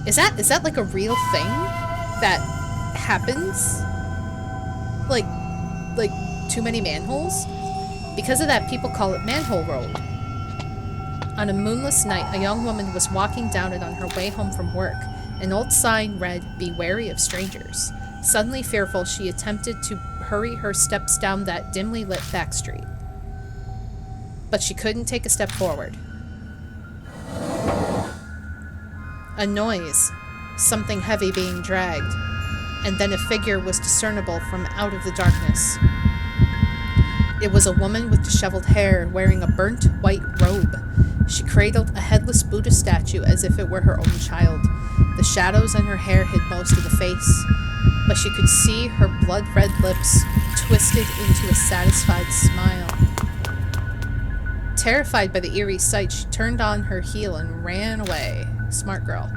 Is that like a real thing that happens? Like too many manholes? Because of that, people call it Manhole Road. On a moonless night, a young woman was walking down it on her way home from work. An old sign read, "Be wary of strangers." Suddenly fearful, she attempted to hurry her steps down that dimly lit back street. But she couldn't take a step forward. A noise, something heavy being dragged, and then a figure was discernible from out of the darkness. It was a woman with disheveled hair, wearing a burnt white robe. She cradled a headless Buddha statue as if it were her own child. The shadows in her hair hid most of the face, but she could see her blood-red lips twisted into a satisfied smile. Terrified by the eerie sight, she turned on her heel and ran away. Smart girl.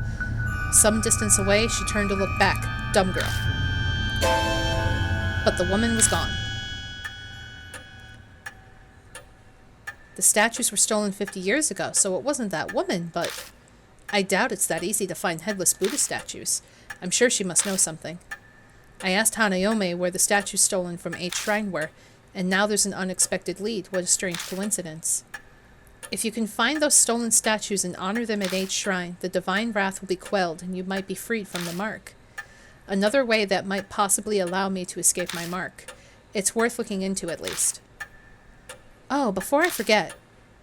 Some distance away, she turned to look back. Dumb girl. But the woman was gone. The statues were stolen 50 years ago, so it wasn't that woman, but I doubt it's that easy to find headless Buddha statues. I'm sure she must know something. I asked Hanayome where the statues stolen from H Shrine were, and now there's an unexpected lead. What a strange coincidence. If you can find those stolen statues and honor them at H Shrine, the divine wrath will be quelled and you might be freed from the mark. Another way that might possibly allow me to escape my mark. It's worth looking into at least. Oh, before I forget,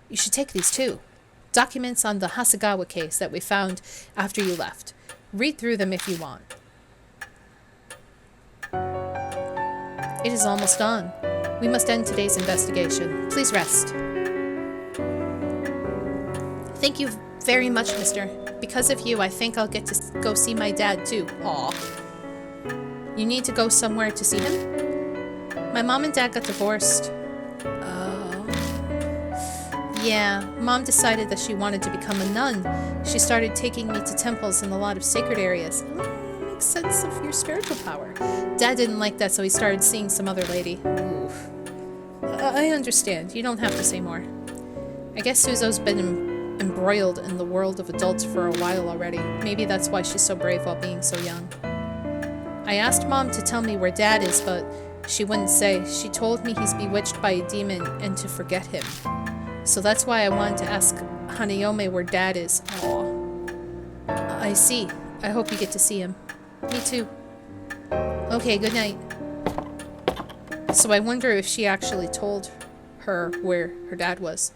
you should take these too. Documents on the Hasegawa case that we found after you left. Read through them if you want. It is almost dawn. We must end today's investigation. Please rest. Thank you very much, mister. Because of you, I think I'll get to go see my dad too. Aw. You need to go somewhere to see him? My mom and dad got divorced. Yeah, Mom decided that she wanted to become a nun. She started taking me to temples and a lot of sacred areas. Makes sense of your spiritual power. Dad didn't like that, so he started seeing some other lady. Oof. I understand. You don't have to say more. I guess Suzo's been embroiled in the world of adults for a while already. Maybe that's why she's so brave while being so young. I asked Mom to tell me where Dad is, but she wouldn't say. She told me he's bewitched by a demon and to forget him. So that's why I wanted to ask Hanayome where Dad is. Aw. I see. I hope you get to see him. Me too. Okay, good night. So I wonder if she actually told her where her dad was.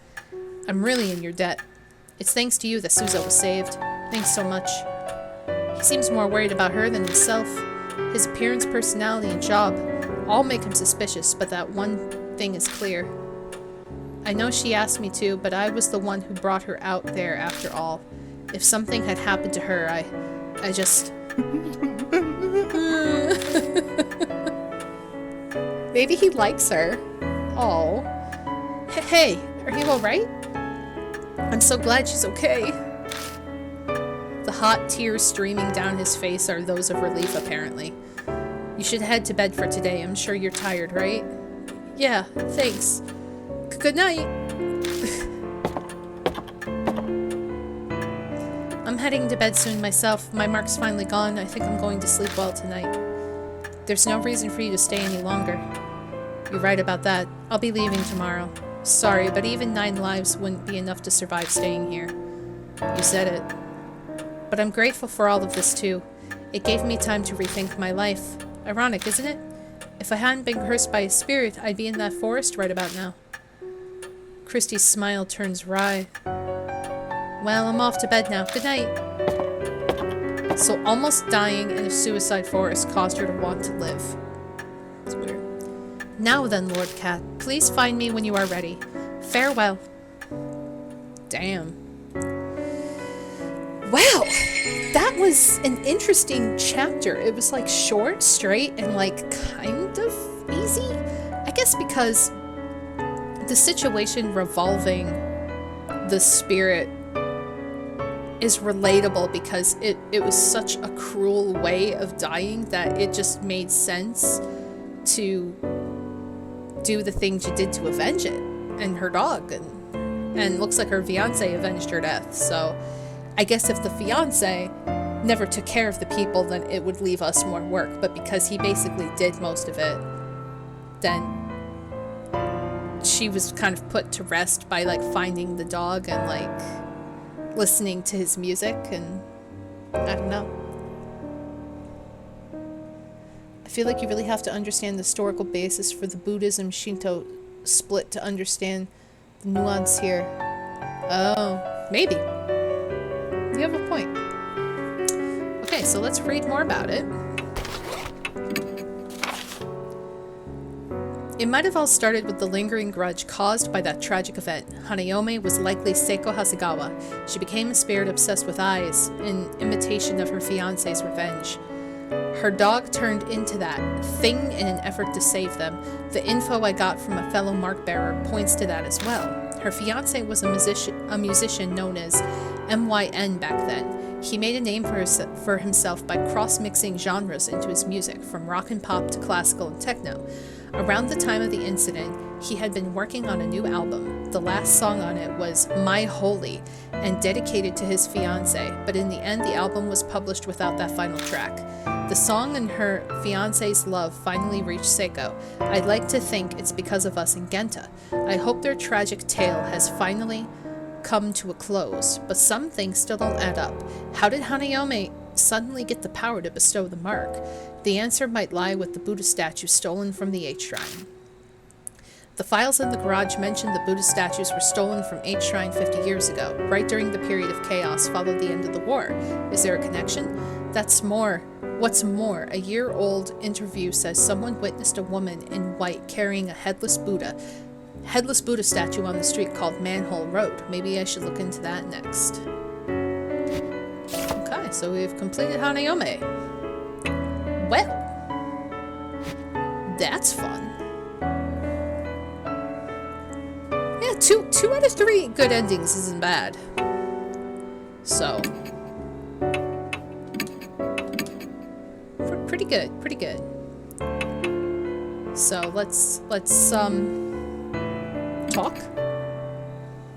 I'm really in your debt. It's thanks to you that Suzo was saved. Thanks so much. He seems more worried about her than himself. His appearance, personality, and job all make him suspicious, but that one thing is clear. I know she asked me to, but I was the one who brought her out there after all. If something had happened to her, I just... Maybe he likes her. Oh. Hey, are you alright? I'm so glad she's okay. The hot tears streaming down his face are those of relief, apparently. You should head to bed for today. I'm sure you're tired, right? Yeah, thanks. Good night. I'm heading to bed soon myself. My mark's finally gone. I think I'm going to sleep well tonight. There's no reason for you to stay any longer. You're right about that. I'll be leaving tomorrow. Sorry, but even 9 lives wouldn't be enough to survive staying here. You said it. But I'm grateful for all of this too. It gave me time to rethink my life. Ironic, isn't it? If I hadn't been cursed by a spirit, I'd be in that forest right about now. Christy's smile turns wry. Well, I'm off to bed now. Good night. So almost dying in a suicide forest caused her to want to live. It's weird. Now then, Lord Cat, please find me when you are ready. Farewell. Damn. Wow, that was an interesting chapter. It was like short, straight, and like kind of easy. I guess because the situation revolving the spirit is relatable because it was such a cruel way of dying that it just made sense to do the things you did to avenge it and her dog, and looks like her fiance avenged her death. So I guess if the fiance never took care of the people, then it would leave us more work, but because he basically did most of it, then she was kind of put to rest by like finding the dog and like listening to his music, and I don't know. I feel like you really have to understand the historical basis for the Buddhism-Shinto split to understand the nuance here. Oh, maybe. You have a point. Okay, so let's read more about it. It might have all started with the lingering grudge caused by that tragic event. Hanayome was likely Seiko Hasegawa. She became a spirit obsessed with eyes, in imitation of her fiancé's revenge. Her dog turned into that thing in an effort to save them. The info I got from a fellow mark bearer points to that as well. Her fiancé was a musician known as MYN back then. He made a name for himself by cross-mixing genres into his music, from rock and pop to classical and techno. Around the time of the incident, he had been working on a new album. The last song on it was My Holy, and dedicated to his fiancée, but in the end the album was published without that final track. The song and her fiancé's love finally reached Seiko. I'd like to think it's because of us in Genta. I hope their tragic tale has finally come to a close, but some things still don't add up. How did Hanayome suddenly get the power to bestow the mark? The answer might lie with the Buddha statue stolen from the H Shrine. The files in the garage mentioned the Buddha statues were stolen from H Shrine 50 years ago, right during the period of chaos following the end of the war. Is there a connection? What's more, a year-old interview says someone witnessed a woman in white carrying a headless Buddha statue on the street called Manhole Road. Maybe I should look into that next. Okay, so we've completed Hanayome. Well, that's fun. Yeah, two out of 3 good endings isn't bad. So, pretty good. So let's talk.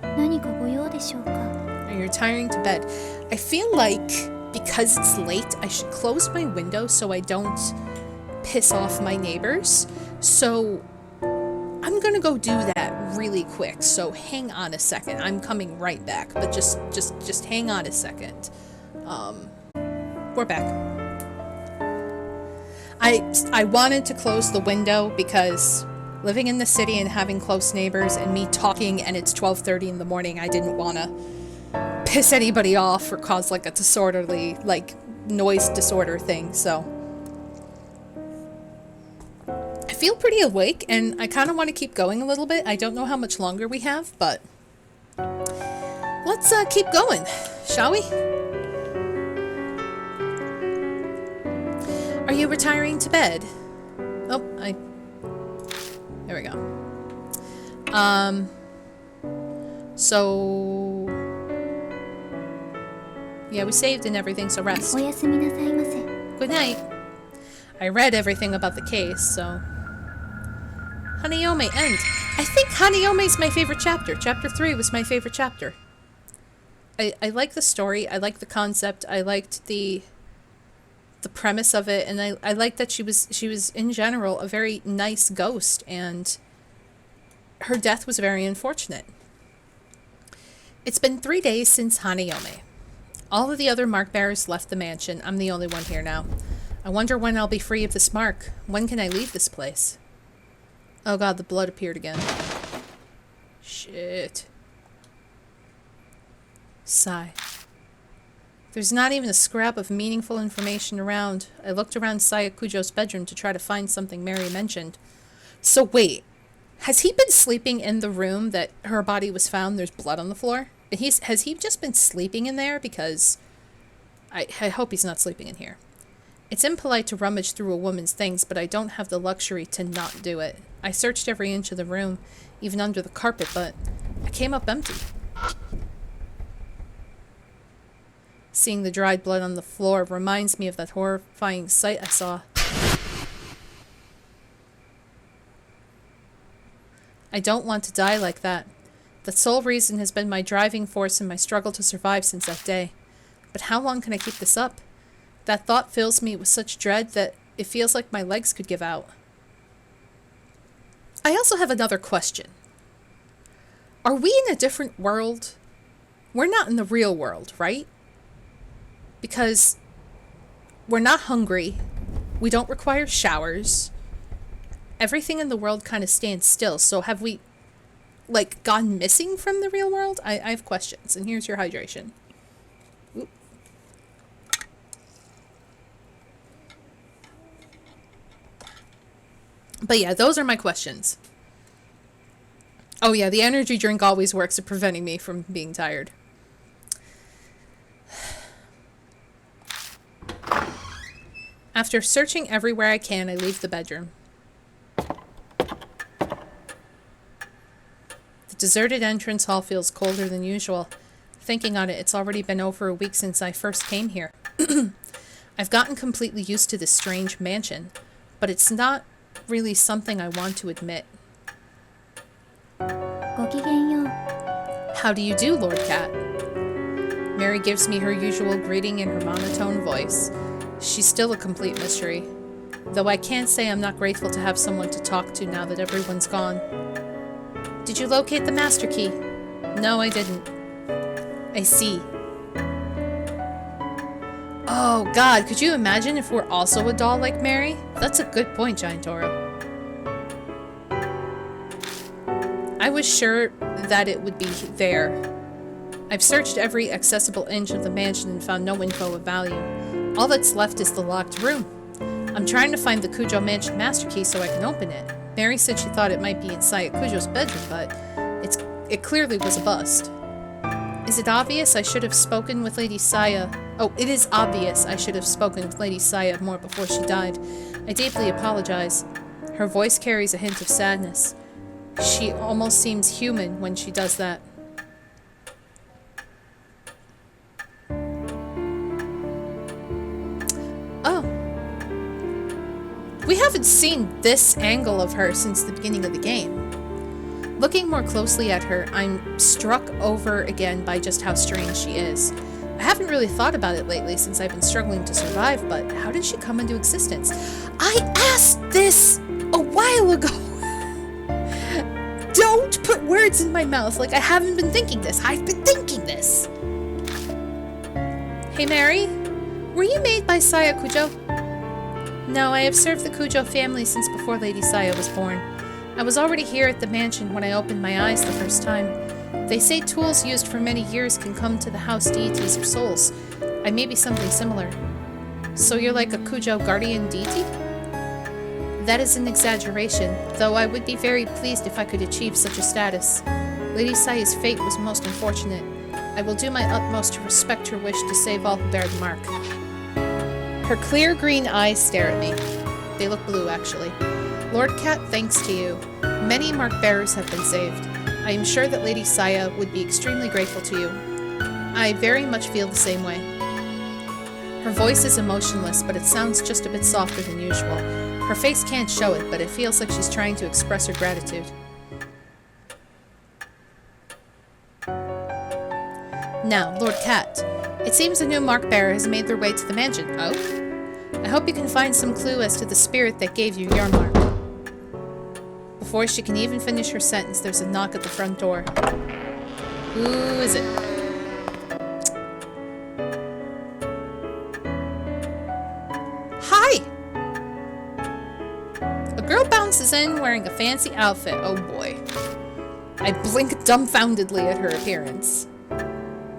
Are you retiring to bed? I feel like because it's late, I should close my window so I don't piss off my neighbors. So I'm gonna go do that really quick. So hang on a second. I'm coming right back, but just hang on a second. We're back. I wanted to close the window because living in the city and having close neighbors and me talking and it's 12:30 in the morning, I didn't want to piss anybody off or cause like a disorderly, like noise disorder thing. So I feel pretty awake and I kind of want to keep going a little bit. I don't know how much longer we have, but let's keep going, shall we? Are you retiring to bed? Oh, there we go. So yeah, we saved and everything, so rest. Good night. I read everything about the case, so Hanayome end. I think Hanayome's my favorite chapter. Chapter 3 was my favorite chapter. I like the story. I like the concept. I liked the premise of it, and I like that she was in general a very nice ghost, and her death was very unfortunate. It's been 3 days since Hanayome. All of the other mark bearers left the mansion. I'm the only one here now. I wonder when I'll be free of this mark. When can I leave this place? Oh god, the blood appeared again. Shit. Sigh. There's not even a scrap of meaningful information around. I looked around Sayakujo's bedroom to try to find something Mary mentioned. So wait, has he been sleeping in the room that her body was found? There's blood on the floor? Has he just been sleeping in there? Because I hope he's not sleeping in here. It's impolite to rummage through a woman's things, but I don't have the luxury to not do it. I searched every inch of the room, even under the carpet, but I came up empty. Seeing the dried blood on the floor reminds me of that horrifying sight I saw. I don't want to die like that. The sole reason has been my driving force in my struggle to survive since that day. But how long can I keep this up? That thought fills me with such dread that it feels like my legs could give out. I also have another question. Are we in a different world? We're not in the real world, right? Because we're not hungry. We don't require showers. Everything in the world kind of stands still. So have we, like, gone missing from the real world? I have questions, and here's your hydration. Oop. But yeah, those are my questions. Oh yeah, the energy drink always works at preventing me from being tired. After searching everywhere I can, I leave the bedroom. The deserted entrance hall feels colder than usual. Thinking on it, it's already been over a week since I first came here. I've gotten completely used to this strange mansion, but it's not really something I want to admit. How do you do, Lord Cat? Mary gives me her usual greeting in her monotone voice. She's still a complete mystery, though I can't say I'm not grateful to have someone to talk to now that everyone's gone. Did you locate the master key? No, I didn't. I see. Oh god, could you imagine if we're also a doll like Mary? That's a good point, Giant Toro. I was sure that it would be there. I've searched every accessible inch of the mansion and found no info of value. All that's left is the locked room. I'm trying to find the Kujo Mansion master key so I can open it. Mary said she thought it might be inside Kujo's bedroom, but it clearly was a bust. Is it obvious I should have spoken with Lady Saya? Oh, it is obvious I should have spoken with Lady Saya more before she died. I deeply apologize. Her voice carries a hint of sadness. She almost seems human when she does that. Oh. We haven't seen this angle of her since the beginning of the game. Looking more closely at her, I'm struck over again by just how strange she is. I haven't really thought about it lately since I've been struggling to survive, but how did she come into existence? I asked this a while ago! Don't put words in my mouth like I haven't been thinking this. I've been thinking this! Hey Mary, were you made by Saya Kujo? No, I have served the Kujo family since before Lady Saya was born. I was already here at the mansion when I opened my eyes the first time. They say tools used for many years can come to the house deities or souls. I may be something similar. So you're like a Kujo guardian deity? That is an exaggeration, though I would be very pleased if I could achieve such a status. Lady Saya's fate was most unfortunate. I will do my utmost to respect her wish to save all who bear the mark. Her clear green eyes stare at me. They look blue, actually. Lord Cat, thanks to you. Many mark bearers have been saved. I am sure that Lady Saya would be extremely grateful to you. I very much feel the same way. Her voice is emotionless, but it sounds just a bit softer than usual. Her face can't show it, but it feels like she's trying to express her gratitude. Now, Lord Cat, it seems a new mark bearer has made their way to the mansion. Oh? I hope you can find some clue as to the spirit that gave you your mark. Before she can even finish her sentence, there's a knock at the front door. Who is it? Hi! A girl bounces in wearing a fancy outfit. Oh boy. I blink dumbfoundedly at her appearance.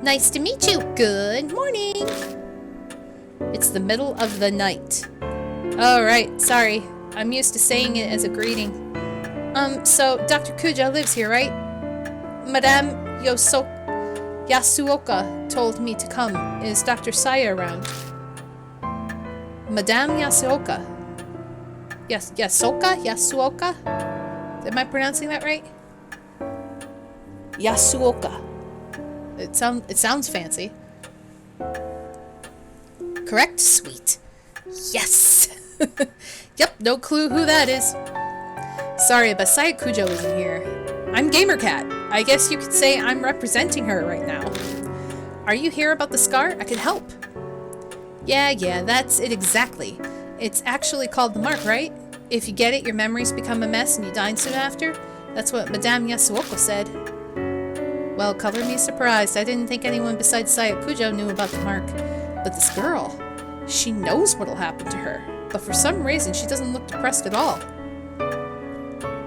Nice to meet you. Good morning. It's the middle of the night. Oh, right. Sorry. I'm used to saying it as a greeting. So Dr. Kujo lives here, right? Madame Yasuoka told me to come. Is Dr. Saya around? Madame Yasuoka. Yasuoka? Am I pronouncing that right? Yasuoka. It sounds fancy. Correct? Sweet. Yes! Yep, no clue who that is. Sorry, but Saya Kujo isn't here. I'm GamerCat. I guess you could say I'm representing her right now. Are you here about the scar? I can help. Yeah, that's it exactly. It's actually called the mark, right? If you get it, your memories become a mess and you die soon after? That's what Madame Yasuoka said. Well, color me surprised. I didn't think anyone besides Saya Kujo knew about the mark. But this girl, she knows what'll happen to her. But for some reason, she doesn't look depressed at all.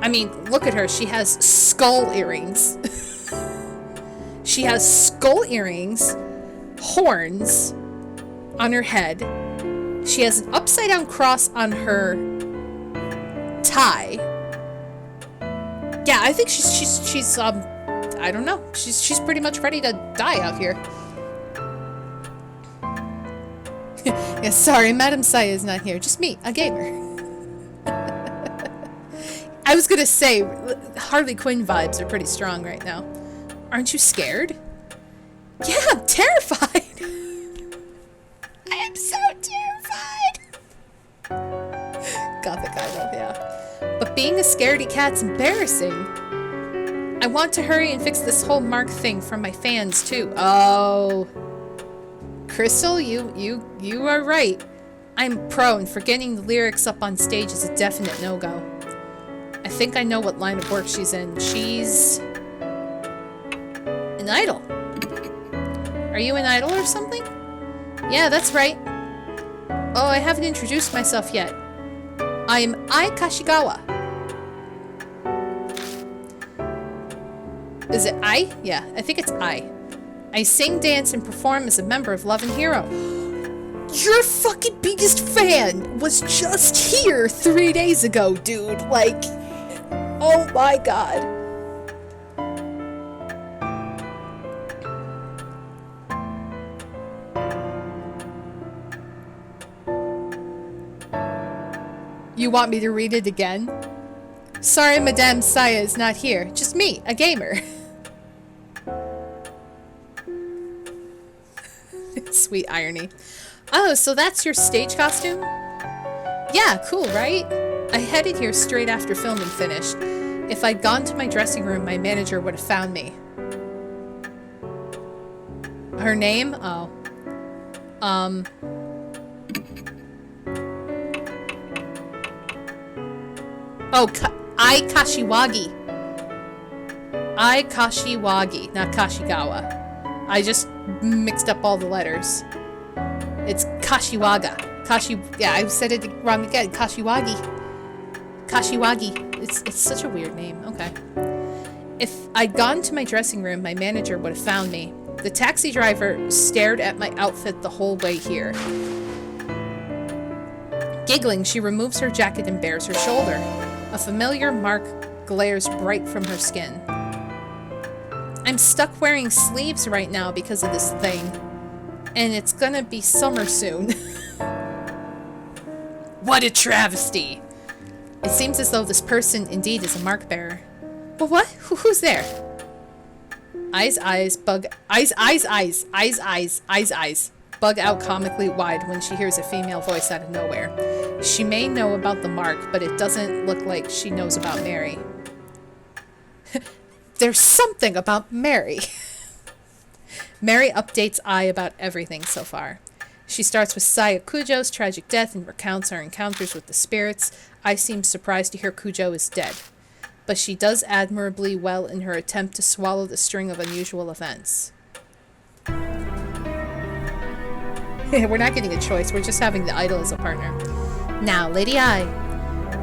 I mean, look at her. She has skull earrings. She has skull earrings, horns on her head. She has an upside-down cross on her tie. Yeah, I think she's I don't know. She's pretty much ready to die out here. Yeah, sorry, Madame Saya is not here. Just me, a gamer. I was gonna say, Harley Quinn vibes are pretty strong right now. Aren't you scared? Yeah, I'm terrified. I am so terrified. Gothic idol, yeah. But being a scaredy cat's embarrassing. I want to hurry and fix this whole mark thing for my fans too. Oh, Crystal, you are right. I'm prone for getting the lyrics up on stage is a definite no-go. I think I know what line of work she's in. She's an idol. Are you an idol or something? Yeah, that's right. Oh, I haven't introduced myself yet. I'm Ai Kashigawa. Is it I? Yeah, I think it's I. I sing, dance, and perform as a member of Love and Hero. Your fucking biggest fan was just here 3 days ago, dude. Like, oh my god. You want me to read it again? Sorry, Madame Saya is not here. Just me, a gamer. Sweet irony. Oh, so that's your stage costume? Yeah, cool, right? I headed here straight after filming finished. If I'd gone to my dressing room, my manager would have found me. Her name? Oh. Oh, Ai Kashiwagi. Ai Kashiwagi, not Kashigawa. I just mixed up all the letters. It's Kashiwaga. Yeah, I said it wrong again. Kashiwagi. It's such a weird name. Okay. If I'd gone to my dressing room, my manager would have found me. The taxi driver stared at my outfit the whole way here. Giggling, she removes her jacket and bares her shoulder. A familiar mark glares bright from her skin. I'm stuck wearing sleeves right now because of this thing. And it's gonna be summer soon. What a travesty! It seems as though this person indeed is a mark bearer. But what? Who's there? Eyes, bug out comically wide when she hears a female voice out of nowhere. She may know about the mark, but it doesn't look like she knows about Mary. There's something about Mary. Mary updates Ai about everything so far. She starts with Saya Kujo's tragic death and recounts our encounters with the spirits. I seem surprised to hear Kujo is dead, but she does admirably well in her attempt to swallow the string of unusual events. We're not getting a choice, we're just having the idol as a partner. Now, Lady Ai,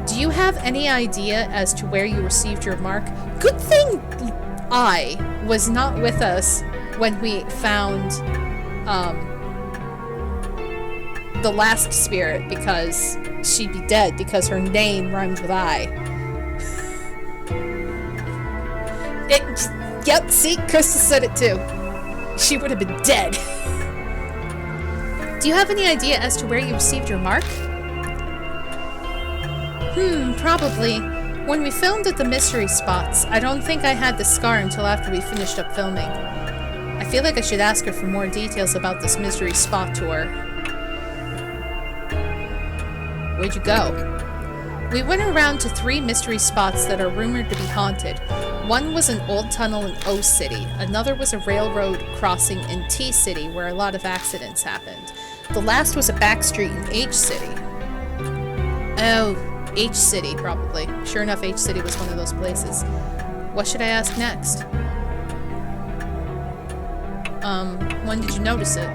do you have any idea as to where you received your mark? Good thing Ai was not with us when we found the last spirit, because she'd be dead because her name rhymes with I. Yep, see, Krista said it too. She would have been dead. Do you have any idea as to where you received your mark? Probably. When we filmed at the mystery spots, I don't think I had the scar until after we finished up filming. I feel like I should ask her for more details about this mystery spot tour. Where'd you go? We went around to 3 mystery spots that are rumored to be haunted. One was an old tunnel in O City. Another was a railroad crossing in T City where a lot of accidents happened. The last was a back street in H City. Oh, H City, probably. Sure enough, H City was one of those places. What should I ask next? When did you notice it?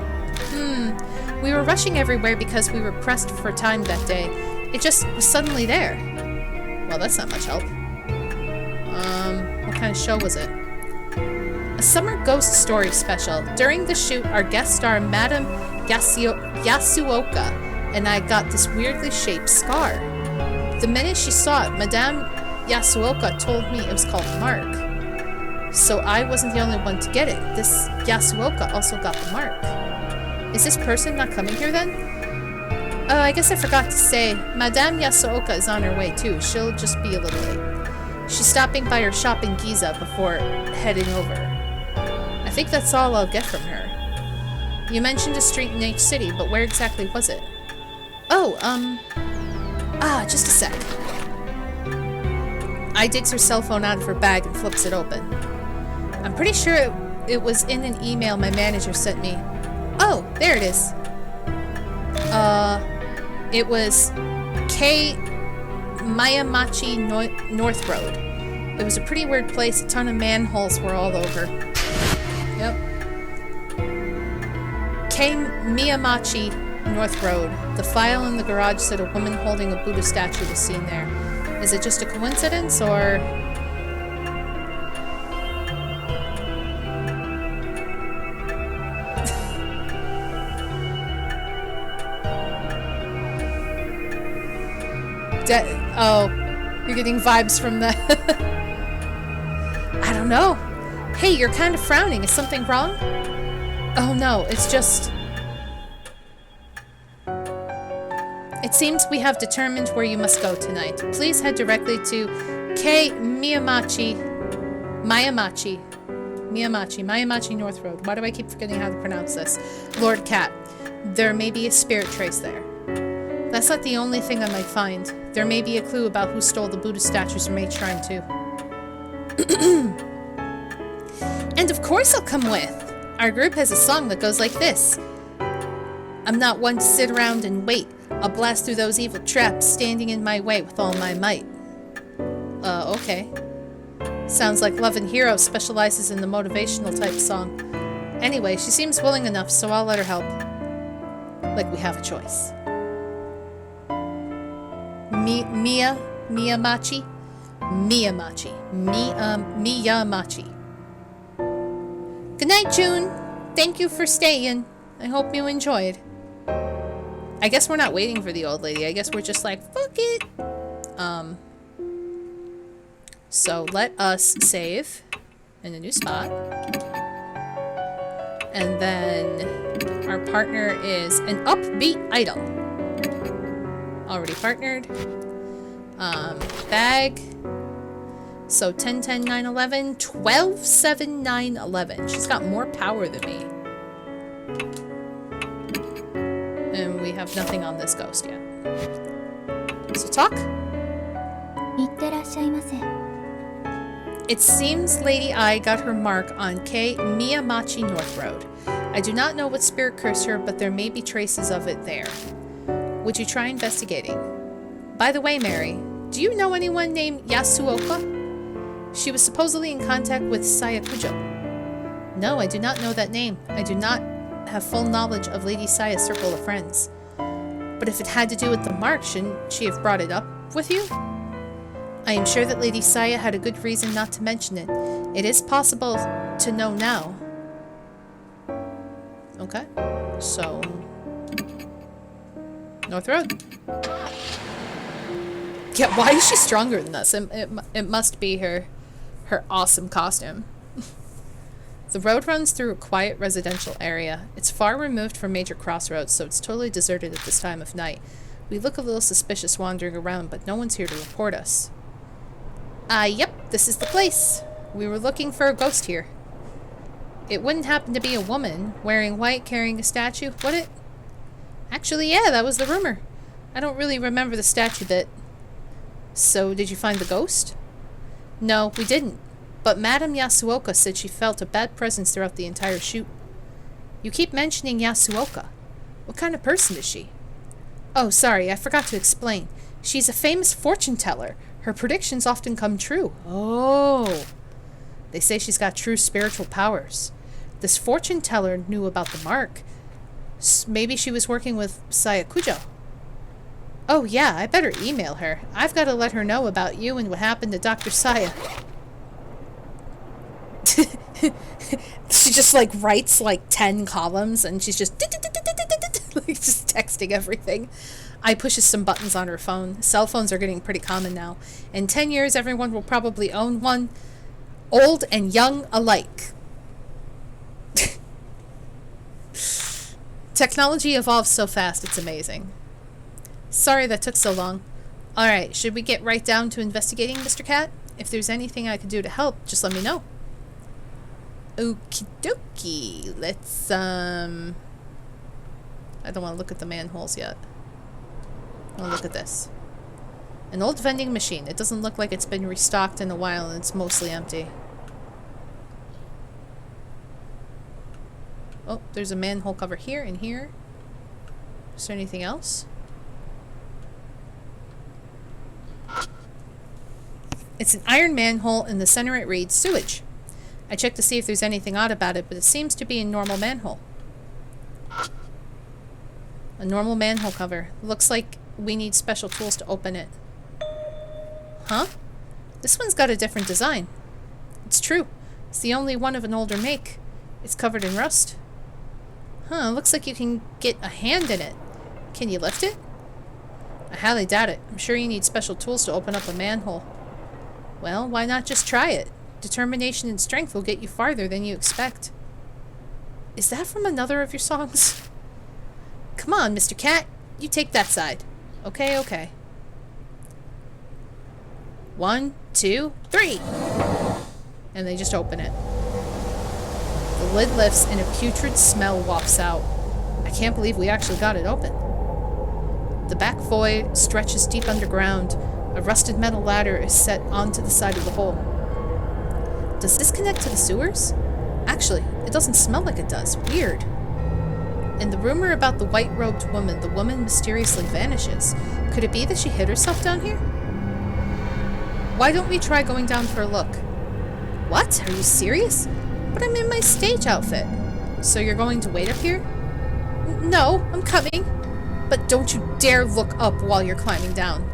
We were rushing everywhere because we were pressed for time that day. It just was suddenly there. Well, that's not much help. What kind of show was it? A summer ghost story special. During the shoot, our guest star, Madame Yasuoka, and I got this weirdly shaped scar. The minute she saw it, Madame Yasuoka told me it was called Mark. So I wasn't the only one to get it. This Yasuoka also got the mark. Is this person not coming here then? Oh, I guess I forgot to say, Madame Yasuoka is on her way too. She'll just be a little late. She's stopping by her shop in Giza before heading over. I think that's all I'll get from her. You mentioned a street in H City, but where exactly was it? Oh, just a sec. I digs her cell phone out of her bag and flips it open. I'm pretty sure it was in an email my manager sent me. Oh, there it is. It was K. Mayamachi North Road. It was a pretty weird place. A ton of manholes were all over. Yep. K. Miyamachi North Road. The file in the garage said a woman holding a Buddha statue was seen there. Is it just a coincidence, or... Oh, you're getting vibes from the... I don't know. Hey, you're kind of frowning. Is something wrong? Oh no, it's just... It seems we have determined where you must go tonight. Please head directly to K. Miyamachi North Road. Why do I keep forgetting how to pronounce this? Lord Cat. There may be a spirit trace there. That's not the only thing I might find. There may be a clue about who stole the Buddha statues from H Shrine too. And of course I'll come with! Our group has a song that goes like this. I'm not one to sit around and wait. I'll blast through those evil traps standing in my way with all my might. Okay. Sounds like Love and Hero specializes in the motivational type song. Anyway, she seems willing enough, so I'll let her help. Like we have a choice. Miyamachi. Good night, June. Thank you for staying. I hope you enjoyed. I guess we're not waiting for the old lady. I guess we're just like, fuck it. So let us save in a new spot. And then our partner is an upbeat idol. Already partnered. Bag. So 10, 10, 9, 11, 12, 7, 9, 11. She's got more power than me. And we have nothing on this ghost yet. So talk. It seems Lady I got her mark on K Miyamachi North Road. I do not know what spirit cursed her, but there may be traces of it there. Would you try investigating? By the way, Mary, do you know anyone named Yasuoka? She was supposedly in contact with Sayakujo. No, I do not know that name. I do not have full knowledge of Lady Saya's circle of friends. But if it had to do with the mark, shouldn't she have brought it up with you? I am sure that Lady Saya had a good reason not to mention it. It is possible to know now. Okay, so... North Road. Yeah, why is she stronger than us? It must be her awesome costume. The road runs through a quiet residential area. It's far removed from major crossroads, so it's totally deserted at this time of night. We look a little suspicious wandering around, but no one's here to report us. Yep, this is the place. We were looking for a ghost here. It wouldn't happen to be a woman, wearing white, carrying a statue, would it? Actually, yeah, that was the rumor. I don't really remember the statue bit. So, did you find the ghost? No, we didn't. But Madame Yasuoka said she felt a bad presence throughout the entire shoot. You keep mentioning Yasuoka. What kind of person is she? Oh, sorry, I forgot to explain. She's a famous fortune teller. Her predictions often come true. Oh. They say she's got true spiritual powers. This fortune teller knew about the mark. Maybe she was working with Sayakujo. Oh yeah, I better email her. I've got to let her know about you and what happened to Dr. Saya. She just like writes like 10 columns and she's just like just texting everything. I pushes some buttons on her phone. Cell phones are getting pretty common now. In 10 years, everyone will probably own one. Old and young alike. Technology evolves so fast, it's amazing. Sorry that took so long. Alright, should we get right down to investigating, Mr. Cat? If there's anything I can do to help, just let me know. Okie dokie. Let's, I don't want to look at the manholes yet. I want to look at this. An old vending machine. It doesn't look like it's been restocked in a while and it's mostly empty. Oh, there's a manhole cover here and here. Is there anything else? It's an iron manhole. In the center it reads sewage. I checked to see if there's anything odd about it, but it seems to be a normal manhole. A normal manhole cover. Looks like we need special tools to open it. Huh? This one's got a different design. It's true. It's the only one of an older make. It's covered in rust. Huh, looks like you can get a hand in it. Can you lift it? I highly doubt it. I'm sure you need special tools to open up a manhole. Well, why not just try it? Determination and strength will get you farther than you expect. Is that from another of your songs? Come on, Mr. Cat. You take that side. Okay, okay. 1, 2, 3! And they just open it. The lid lifts and a putrid smell wafts out. I can't believe we actually got it open. The back void stretches deep underground. A rusted metal ladder is set onto the side of the hole. Does this connect to the sewers? Actually, it doesn't smell like it does. Weird. In the rumor about the white-robed woman, the woman mysteriously vanishes. Could it be that she hid herself down here? Why don't we try going down for a look? What? Are you serious? But I'm in my stage outfit. So you're going to wait up here? No, I'm coming. But don't you dare look up while you're climbing down.